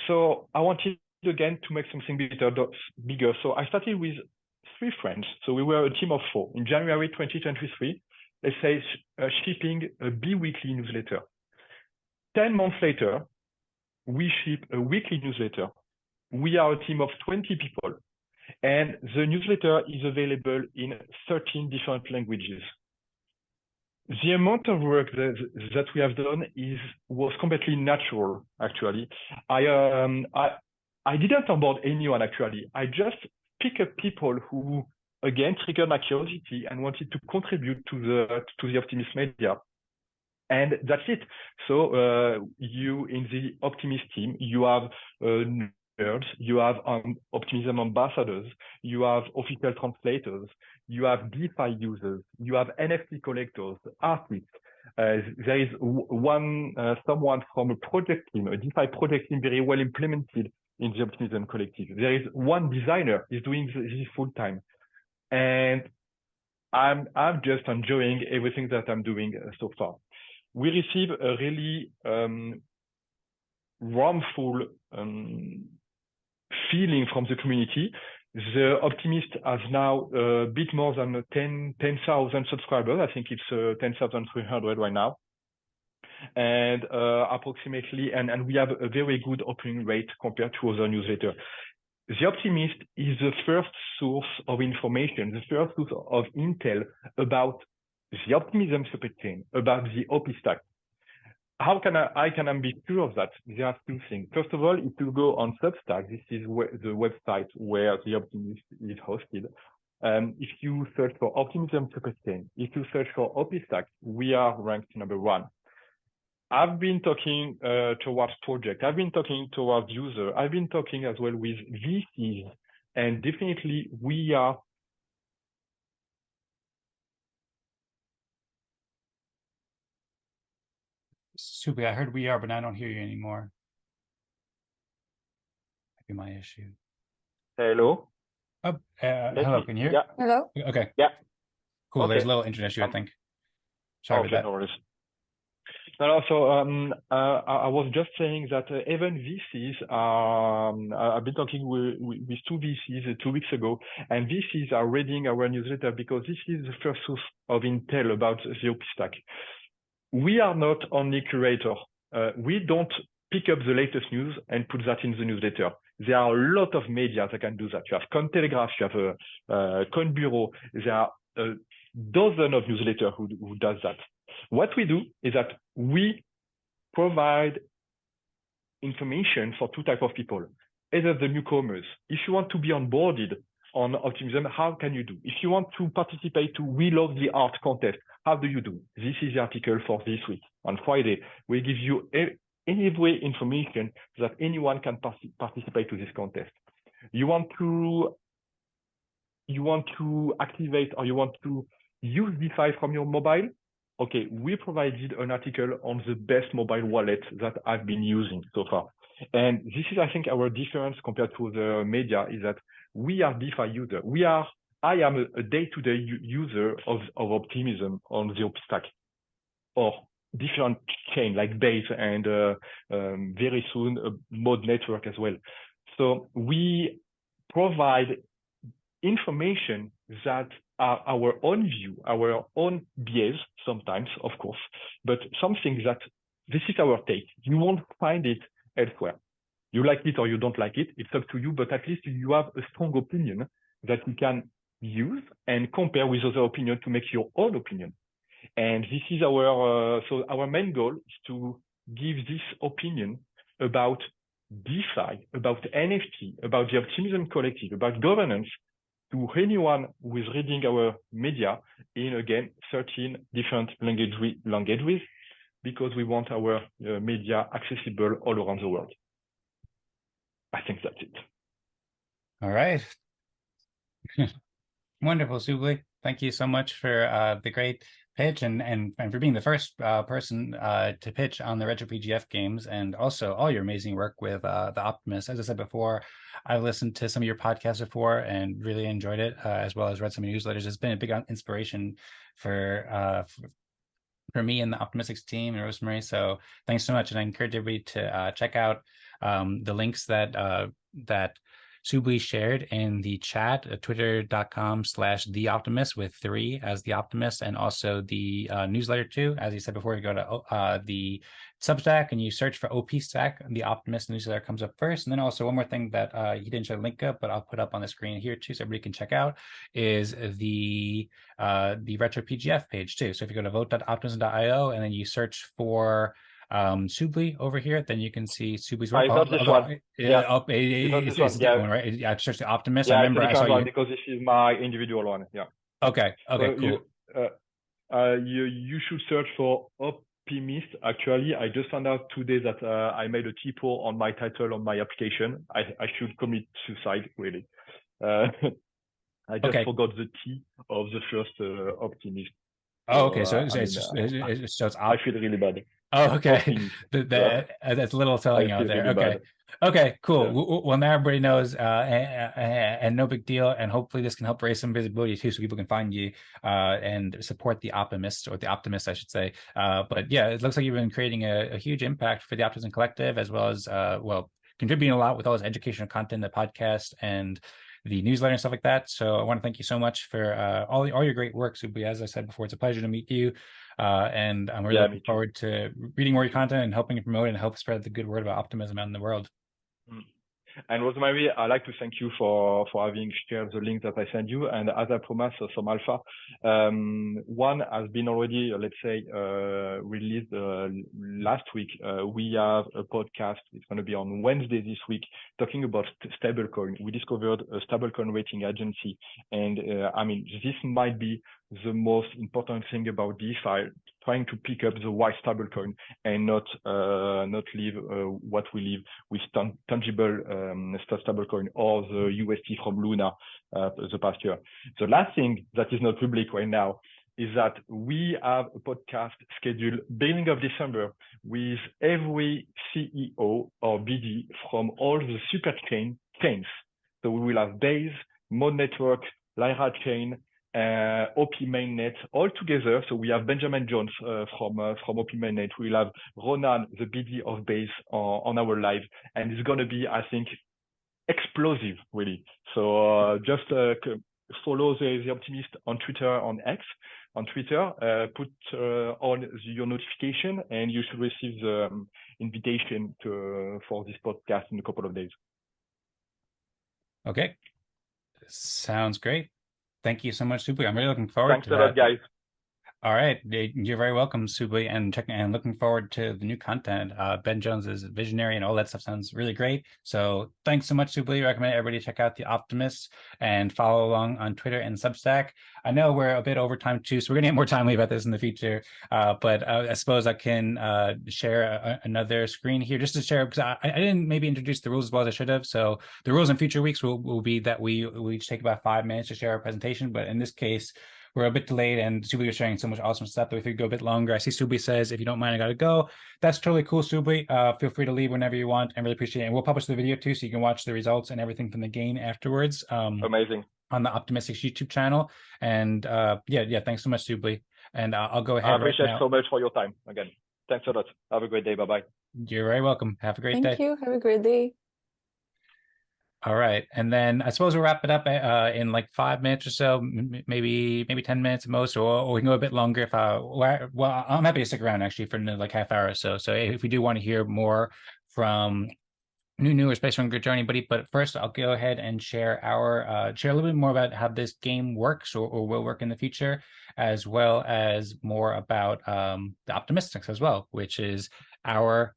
so I wanted again to make something bigger. So I started with 3 friends. So we were a team of 4 in January 2023. Let's say shipping a bi-weekly newsletter. 10 months later, we ship a weekly newsletter. We are a team of 20 people, and the newsletter is available in 13 different languages. The amount of work that we have done was completely natural, actually. I didn't onboard anyone, actually. I just picked up people who, again, triggered my curiosity and wanted to contribute to the Optimist media. And that's it. So you, in the Optimist team, you have nerds, you have Optimism ambassadors, you have official translators, you have DeFi users, you have NFT collectors, artists. There is someone from a project team, a DeFi project team, very well implemented in the Optimism Collective. There is one designer is doing this full time, and I'm just enjoying everything that I'm doing so far. We receive a really warmful feeling from the community. The Optimist has now a bit more than 10,000 subscribers. I think it's 10,300 right now. And approximately, and we have a very good opening rate compared to other newsletters. The Optimist is the first source of information, the first source of intel about the Optimism supply chain, about the OP-Stack. How can I be sure of that? There are 2 things. First of all, if you go on Substack, this is the website where the Optimist is hosted. If you search for Optimism supply chain, if you search for OP-Stack, we are ranked number 1. I've been talking towards project. I've been talking towards user. I've been talking as well with VCs, and definitely we are. Subli, I heard we are, but I don't hear you anymore. Might be my issue. Hello. Oh, hello. Can you hear? Yeah. Hello. Okay. Yeah. Cool. Okay. There's a little internet issue, I think. Sorry about that. No worries. No, so I was just saying that even VCs are. I've been talking with 2 VCs 2 weeks ago, and VCs are reading our newsletter because this is the first source of intel about the OP-Stack. We are not only curator. We don't pick up the latest news and put that in the newsletter. There are a lot of media that can do that. You have Cointelegraph, you have Coin Bureau. There are a dozen of newsletters who does that. What we do is that we provide information for two types of people, either the newcomers. If you want to be onboarded on Optimism, how can you do? If you want to participate to We Love the Art contest, how do you do? This is the article for this week. On Friday, we give you any way information that anyone can participate to this contest. You want to activate or you want to use DeFi from your mobile? Okay, we provided an article on the best mobile wallet that I've been using so far. And this is, I think, our difference compared to the media is that we are DeFi user. I am a day-to-day user of Optimism on the Op stack or different chain like Base and very soon a mod network as well. So we provide information that are our own view, our own bias sometimes, of course, but something that this is our take. You won't find it elsewhere. You like it or you don't like it, it's up to you, but at least you have a strong opinion that you can use and compare with other opinions to make your own opinion. And this is so our main goal is to give this opinion about DeFi, about NFT, about the Optimism Collective, about governance to anyone who is reading our media in, again, 13 different languages, because we want our media accessible all around the world. I think that's it. All right. Wonderful, Subli. Thank you so much for the great pitch and for being the first person to pitch on the Retro PGF games, and also all your amazing work with the Optimist. As I said before, I've listened to some of your podcasts before and really enjoyed it, as well as read some of your newsletters. It's been a big inspiration for me and the Optimistics team and Rosmari. So thanks so much, and I encourage everybody to check out the links that Subli shared in the chat at twitter.com/theoptimist with 3 as the Optimist, and also the newsletter too. As you said before, you go to the Substack and you search for OP Stack, the Optimist newsletter comes up first. And then also one more thing that he didn't show the link up, but I'll put up on the screen here too, so everybody can check out, is the Retro PGF page too. So if you go to vote.optimism.io and then you search for Subli over here, then you can see Subli's work. This one. It's a different one, right? Yeah, it's just the Optimist. Yeah, I remember I saw you because this is my individual one. Yeah. Okay, cool. You should search for Optimist. Actually, I just found out today that I made a typo on my title on my application. I should commit suicide, really. I just forgot the T of the first Optimist. Oh, okay. So it's I feel really bad. Oh, okay. That's a little telling out there. Okay. Bad. Okay, cool. Yeah. Well, now everybody knows, and no big deal. And hopefully this can help raise some visibility too, so people can find you and support the Optimist, or the Optimist, I should say. But yeah, it looks like you've been creating a huge impact for the Optimism Collective, as well as, contributing a lot with all this educational content, the podcast, and the newsletter and stuff like that. So I want to thank you so much for all your great work, Subli. As I said before, it's a pleasure to meet you. And I'm really looking forward to reading more of your content and helping you promote and help spread the good word about optimism out in the world. And Rosmari, I'd like to thank you for having shared the link that I sent you. And as I promised, some alpha, one has been already, let's say, released last week. We have a podcast. It's going to be on Wednesday this week, talking about stablecoin. We discovered a stablecoin rating agency, and this might be the most important thing about DeFi, trying to pick up the right stablecoin and not leave what we leave with tangible stablecoin or the UST from Luna the past year. The last thing that is not public right now is that we have a podcast scheduled beginning of December with every CEO or BD from all the super chains. So we will have Base, Mod Network, Lyra Chain, OP Mainnet all together. So we have Benjamin Jones from OP Mainnet. We'll have Ronan, the BD of Base, on our live, and it's going to be, I think, explosive, really. So just follow the Optimist on Twitter, on X, on Twitter. Put on your notification, and you should receive the invitation for this podcast in a couple of days. Okay, sounds great. Thank you so much, Subli. I'm really looking forward Thanks to a that. lot, guys. All right, you're very welcome, Subli, and looking forward to the new content. Ben Jones is visionary, and all that stuff sounds really great. So thanks so much, Subli. I recommend everybody check out the Optimist and follow along on Twitter and Substack. I know we're a bit over time too, so we're gonna get more timely about this in the future. But I suppose I can share another screen here just to share, because I didn't maybe introduce the rules as well as I should have. So the rules in future weeks will be that we each take about 5 minutes to share our presentation, but in this case, we're a bit delayed, and Subli was sharing so much awesome stuff that we could go a bit longer. I see Subli says, if you don't mind, I gotta go. That's totally cool, Subli. Feel free to leave whenever you want. I really appreciate it. And we'll publish the video too, so you can watch the results and everything from the game afterwards. Amazing. On the Optimistics YouTube channel. And yeah, thanks so much, Subli. And I'll go ahead. I appreciate so much for your time again. Thanks a lot. Have a great day. Bye-bye. You're very welcome. Have a great day. Thank you. Have a great day. All right, and then I suppose we'll wrap it up in like 5 minutes or so, maybe 10 minutes at most, or we can go a bit longer if well, I'm happy to stick around actually for like half hour or so. So if we do want to hear more from Nuno or Space Runner or anybody, but first I'll go ahead and share a little bit more about how this game works or will work in the future, as well as more about the Optimistics as well, which is our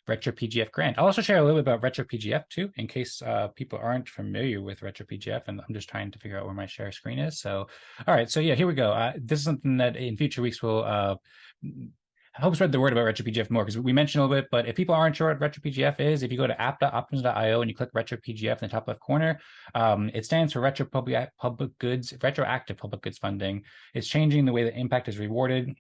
Retro PGF grant. I'll also share a little bit about Retro PGF too, in case people aren't familiar with Retro PGF, and I'm just trying to figure out where my share screen is. So, all right, so yeah, here we go. This is something that in future weeks we'll help spread the word about RetroPGF more, because we mentioned a little bit, but if people aren't sure what RetroPGF is, if you go to app.optimism.io and you click RetroPGF in the top left corner, it stands for retroactive public goods funding. It's changing the way that impact is rewarded.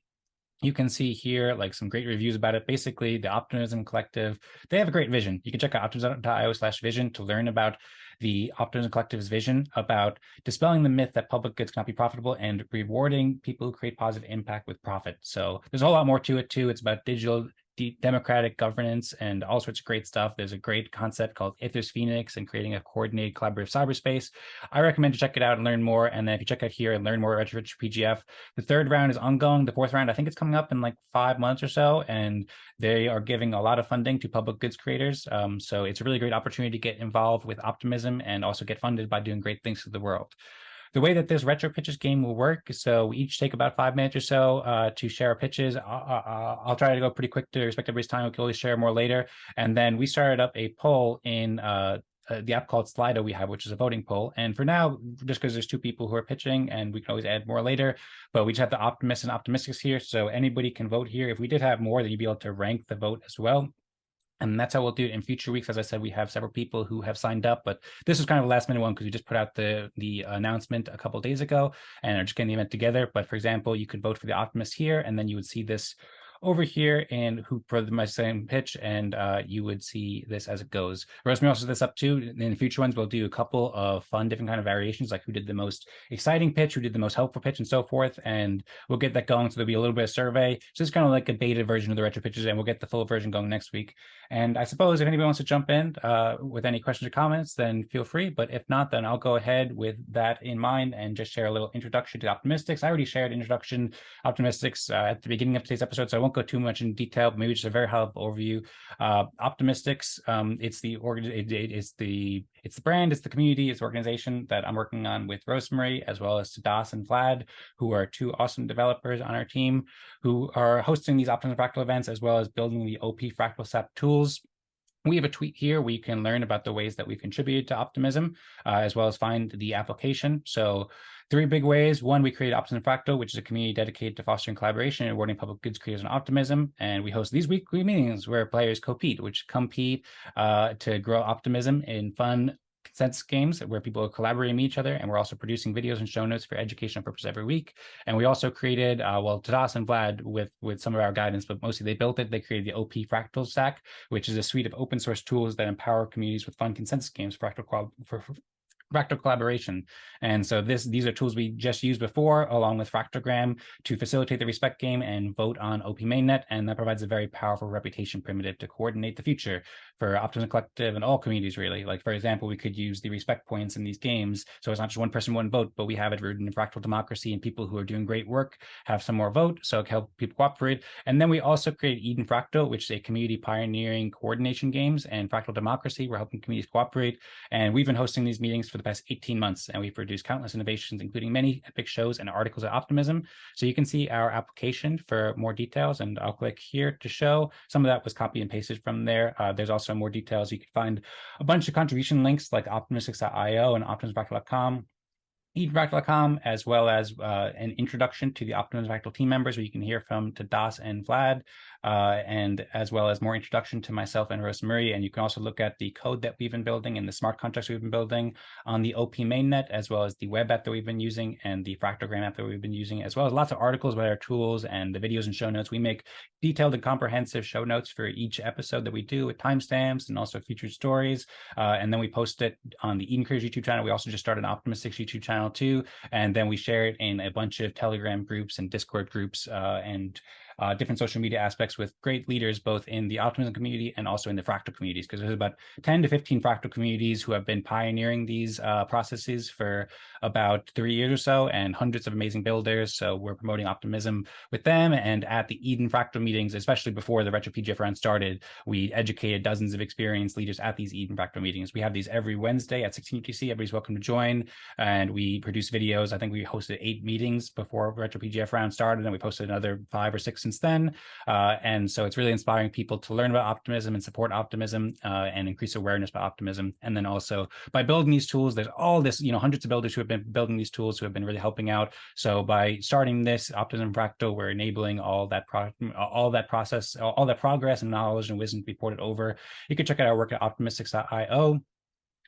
You can see here like some great reviews about it. Basically, the Optimism Collective, they have a great vision. You can check out optimism.io/vision to learn about the Optimism Collective's vision about dispelling the myth that public goods cannot be profitable and rewarding people who create positive impact with profit. So there's a whole lot more to it too. It's about digital democratic governance and all sorts of great stuff. There's a great concept called Ithers Phoenix and creating a coordinated collaborative cyberspace. I recommend to check it out and learn more. And then if you check out here and learn more about RetroPGF, the 3rd round is ongoing. The 4th round, I think it's coming up in like 5 months or so. And they are giving a lot of funding to public goods creators. So it's a really great opportunity to get involved with Optimism and also get funded by doing great things for the world. The way that this RetroPitches game will work, so we each take about 5 minutes or so to share our pitches. I'll try to go pretty quick to respect everybody's time. We can always share more later. And then we started up a poll in the app called Slido we have, which is a voting poll. And for now, just because there's 2 people who are pitching, and we can always add more later, but we just have the Optimist and Optimistics here, so anybody can vote here. If we did have more, then you'd be able to rank the vote as well. And that's how we'll do it in future weeks. As I said, we have several people who have signed up, but this was kind of a last minute one because we just put out the announcement a couple of days ago and are just getting the event together. But for example, you could vote for the Optimist here, and then you would see this over here and who for my same pitch, and you would see this as it goes. Rosmari also set this up too. In future ones, we'll do a couple of fun different kind of variations, like who did the most exciting pitch, who did the most helpful pitch, and so forth. And we'll get that going. So there'll be a little bit of survey. So it's kind of like a beta version of the Retro Pitches, and we'll get the full version going next week. And I suppose if anybody wants to jump in with any questions or comments, then feel free. But if not, then I'll go ahead with that in mind and just share a little introduction to Optimistics. I already shared introduction Optimistics at the beginning of today's episode, so I won't go too much in detail, but maybe just a very high-level overview. Optimistics, it's the brand, it's the community, it's the organization that I'm working on with Rosmari, as well as Das and Vlad, who are 2 awesome developers on our team, who are hosting these Optimism Fractal events, as well as building the OP Fractal SAP tools. We have a tweet here where you can learn about the ways that we've contributed to Optimism, as well as find the application. So 3 big ways. 1, we created Optimism Fractal, which is a community dedicated to fostering collaboration and rewarding public goods creators on Optimism. And we host these weekly meetings where players compete to grow optimism in fun consensus games where people are collaborating with each other, and we're also producing videos and show notes for educational purposes every week. And we also created, Das and Vlad with some of our guidance, but mostly they built it. They created the OP Fractal Stack, which is a suite of open source tools that empower communities with fun consensus games for Fractal collaboration. And so these are tools we just used before, along with Fractogram, to facilitate the respect game and vote on OP mainnet. And that provides a very powerful reputation primitive to coordinate the future. for Optimism Collective and all communities, really. Like, for example, we could use the respect points in these games. So it's not just one person, one vote, but we have it rooted in fractal democracy, and people who are doing great work have some more vote. So it can help people cooperate. And then we also created Eden Fractal, which is a community pioneering coordination games and fractal democracy. We're helping communities cooperate. And we've been hosting these meetings for the past 18 months, and we've produced countless innovations, including many epic shows and articles at Optimism. So you can see our application for more details, and I'll click here to show. Some of that was copy and pasted from there. There's also more details. You can find a bunch of contribution links like optimistics.io and optimismfractal.com. EdenFractal.com, as well as an introduction to the Optimism Fractal team members, where you can hear from to Das and Vlad, and as well as more introduction to myself and Rosmari. And you can also look at the code that we've been building and the smart contracts we've been building on the OP mainnet, as well as the web app that we've been using and the Fractogram app that we've been using, as well as lots of articles about our tools and the videos and show notes. We make detailed and comprehensive show notes for each episode that we do with timestamps and also featured stories. And then we post it on the Eden Creators YouTube channel. We also just started an Optimistics YouTube channel too, and then we share it in a bunch of Telegram groups and Discord groups and different social media aspects with great leaders, both in the Optimism community and also in the Fractal communities, because there's about 10 to 15 Fractal communities who have been pioneering these processes for about 3 years or so, and hundreds of amazing builders. So we're promoting Optimism with them. And at the Eden Fractal meetings, especially before the Retro PGF round started, we educated dozens of experienced leaders at these Eden Fractal meetings. We have these every Wednesday at 16 UTC. Everybody's welcome to join. And we produce videos. I think we hosted 8 meetings before Retro PGF round started, and we posted another 5 or 6 since then. And so it's really inspiring people to learn about optimism and support optimism and increase awareness about optimism. And then also by building these tools, there's all this, hundreds of builders who have been building these tools who have been really helping out. So by starting this Optimism Fractal, we're enabling all that process, all that progress and knowledge and wisdom to be ported over. You can check out our work at optimistics.io,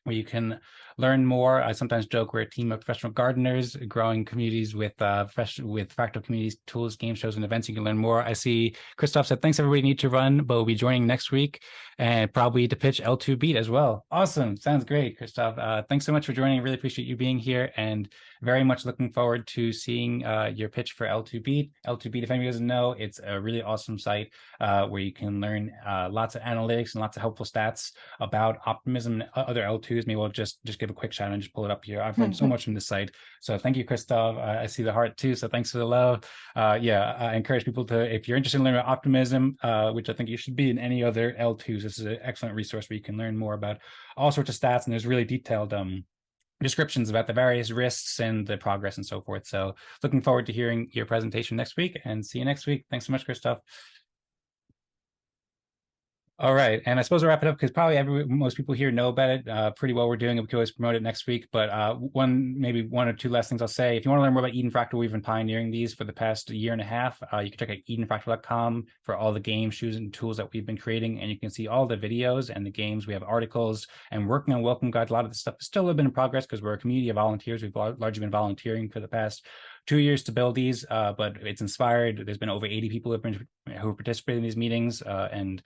where you can learn more. I sometimes joke we're a team of professional gardeners growing communities with Fractal communities, tools, game shows, and events. You can learn more. I see Krzysztof said, thanks everybody, need to run, but we'll be joining next week and probably to pitch L2 Beat as well. Awesome. Sounds great, Krzysztof. Thanks so much for joining. Really appreciate you being here, and very much looking forward to seeing your pitch for L2 Beat. L2 Beat, if anybody doesn't know, it's a really awesome site where you can learn lots of analytics and lots of helpful stats about optimism and other L2s. Maybe we'll just give a quick shout out and just pull it up here. I've learned so much from this site. So thank you, Krzysztof. I see the heart too. So thanks for the love. I encourage people to, if you're interested in learning about optimism, which I think you should be in any other L2s, this is an excellent resource where you can learn more about all sorts of stats, and there's really detailed descriptions about the various risks and the progress and so forth. So looking forward to hearing your presentation next week, and see you next week. Thanks so much, Krzysztof. All right, and I suppose I'll wrap it up because probably most people here know about it pretty well. We're doing it. We can always promote it next week, but maybe one or two last things I'll say. If you want to learn more about Eden Fractal, we've been pioneering these for the past year and a half. You can check out edenfractal.com for all the games, shoes, and tools that we've been creating, and you can see all the videos and the games. We have articles and working on welcome guides. A lot of this stuff is still a bit in progress because we're a community of volunteers. We've largely been volunteering for the past 2 years to build these, but it's inspired. There's been over 80 people who have participated in these meetings, and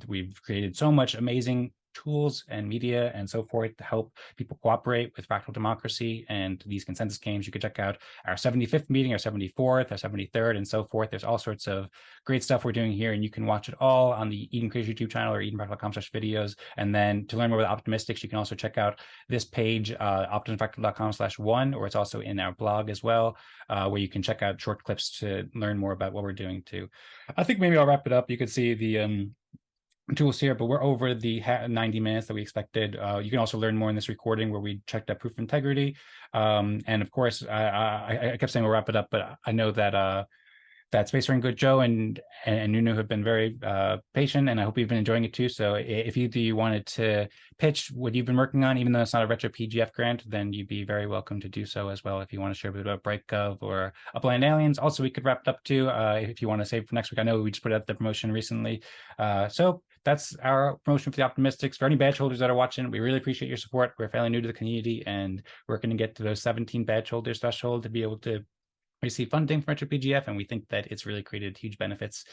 we've created so much amazing tools and media and so forth to help people cooperate with fractal democracy and these consensus games. You can check out our 75th meeting, our 74th, our 73rd, and so forth. There's all sorts of great stuff we're doing here, and you can watch it all on the Eden Creators YouTube channel or edenfractal.com/videos. And then to learn more about Optimistics, you can also check out this page, optimismfractal.com/1, or it's also in our blog as well, where you can check out short clips to learn more about what we're doing too. I think maybe I'll wrap it up. You can see the tools here, but we're over the 90 minutes that we expected. You can also learn more in this recording where we checked out proof of integrity. And of course, I kept saying we'll wrap it up, but I know that Spacer and Good Joe and Nuno have been very patient, and I hope you've been enjoying it too. So if you wanted to pitch what you've been working on, even though it's not a Retro PGF grant, then you'd be very welcome to do so as well. If you want to share a bit about BrightGov or Upland Aliens, also we could wrap it up too. If you want to save for next week, I know we just put out the promotion recently. So that's our promotion for the Optimistics. For any badge holders that are watching, we really appreciate your support. We're fairly new to the community, and we're going to get to those 17 badge holders threshold to be able to receive funding from Retro PGF, and we think that it's really created huge benefits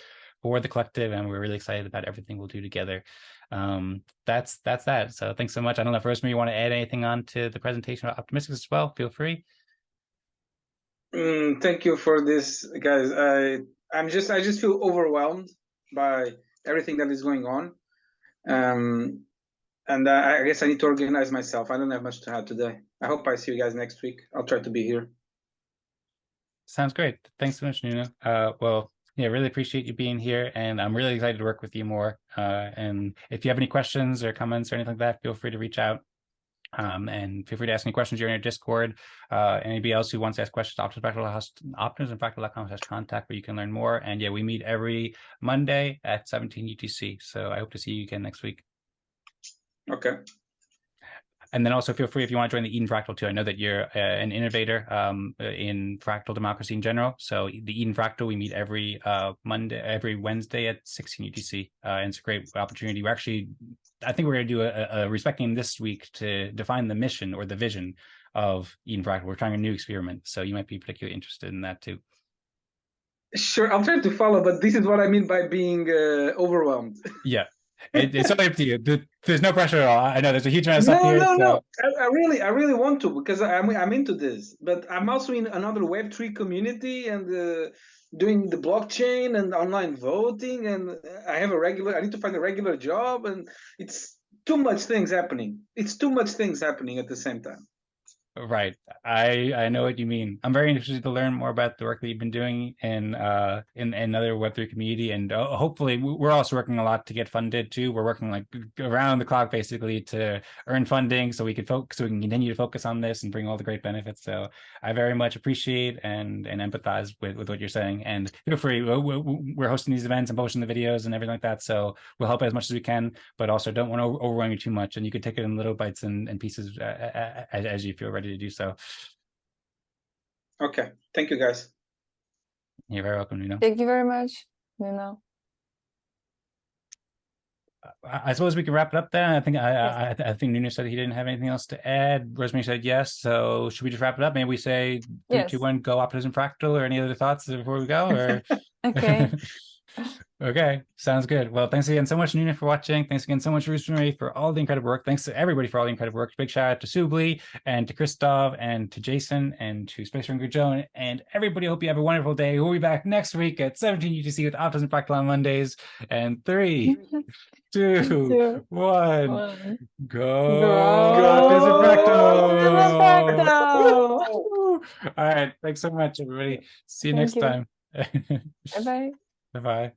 for the collective, and we're really excited about everything we'll do together. That's that. So thanks so much. I don't know if Rosmari, you want to add anything on to the presentation of Optimistics as well? Feel free. Thank you for this, guys. I just feel overwhelmed by everything that is going on. And I guess I need to organize myself. I don't have much to add today. I hope I see you guys next week. I'll try to be here. Sounds great. Thanks so much, Nuno. Well, yeah, really appreciate you being here, and I'm really excited to work with you more. And if you have any questions or comments or anything like that, feel free to reach out. And feel free to ask any questions during our Discord. Anybody else who wants to ask questions, optimismfractal.com/contact, where you can learn more. And yeah, we meet every Monday at 17 UTC. So I hope to see you again next week. Okay. And then also feel free, if you want to join the Eden Fractal too. I know that you're an innovator in fractal democracy in general. So the Eden Fractal, we meet every Wednesday at 16 UTC. And it's a great opportunity. We're actually, I think we're going to do a respecting this week to define the mission or the vision of Eden Fractal. We're trying a new experiment. So you might be particularly interested in that too. Sure, I'll try to follow, but this is what I mean by being overwhelmed. Yeah. It's totally up to you. There's no pressure at all. I know there's a huge amount of stuff here. No. I really want to, because I'm into this. But I'm also in another Web3 community and doing the blockchain and online voting, and I need to find a regular job, and it's too much things happening. It's too much things happening at the same time. Right. I know what you mean. I'm very interested to learn more about the work that you've been doing in other Web3 community, and hopefully we're also working a lot to get funded too. We're working like around the clock basically to earn funding so we can continue to focus on this and bring all the great benefits. So I very much appreciate and empathize with what you're saying. And feel free. We're hosting these events and posting the videos and everything like that. So we'll help as much as we can, but also don't want to overwhelm you too much. And you can take it in little bites and pieces as you feel ready to do so. Okay. Thank you, guys. You're very welcome, Nuno. Thank you very much, Nuno. I suppose we can wrap it up then. I think I think Nuno said he didn't have anything else to add. Rosmari said yes. So should we just wrap it up? Maybe we say 3, 2, 1, go Optimism Fractal, or any other thoughts before we go? Or Okay. Okay, sounds good. Well, thanks again so much, Nuno, for watching. Thanks again so much, Rosmari, for all the incredible work. Thanks to everybody for all the incredible work. Big shout out to Subli and to Krzysztof and to Jason and to Space Ranger Joe and everybody. Hope you have a wonderful day. We'll be back next week at 17 UTC with Optimism Fractal on Mondays. And 3, 2, 1, go Optimism Fractal! All right, thanks so much, everybody. See you next time. Bye-bye. Bye-bye.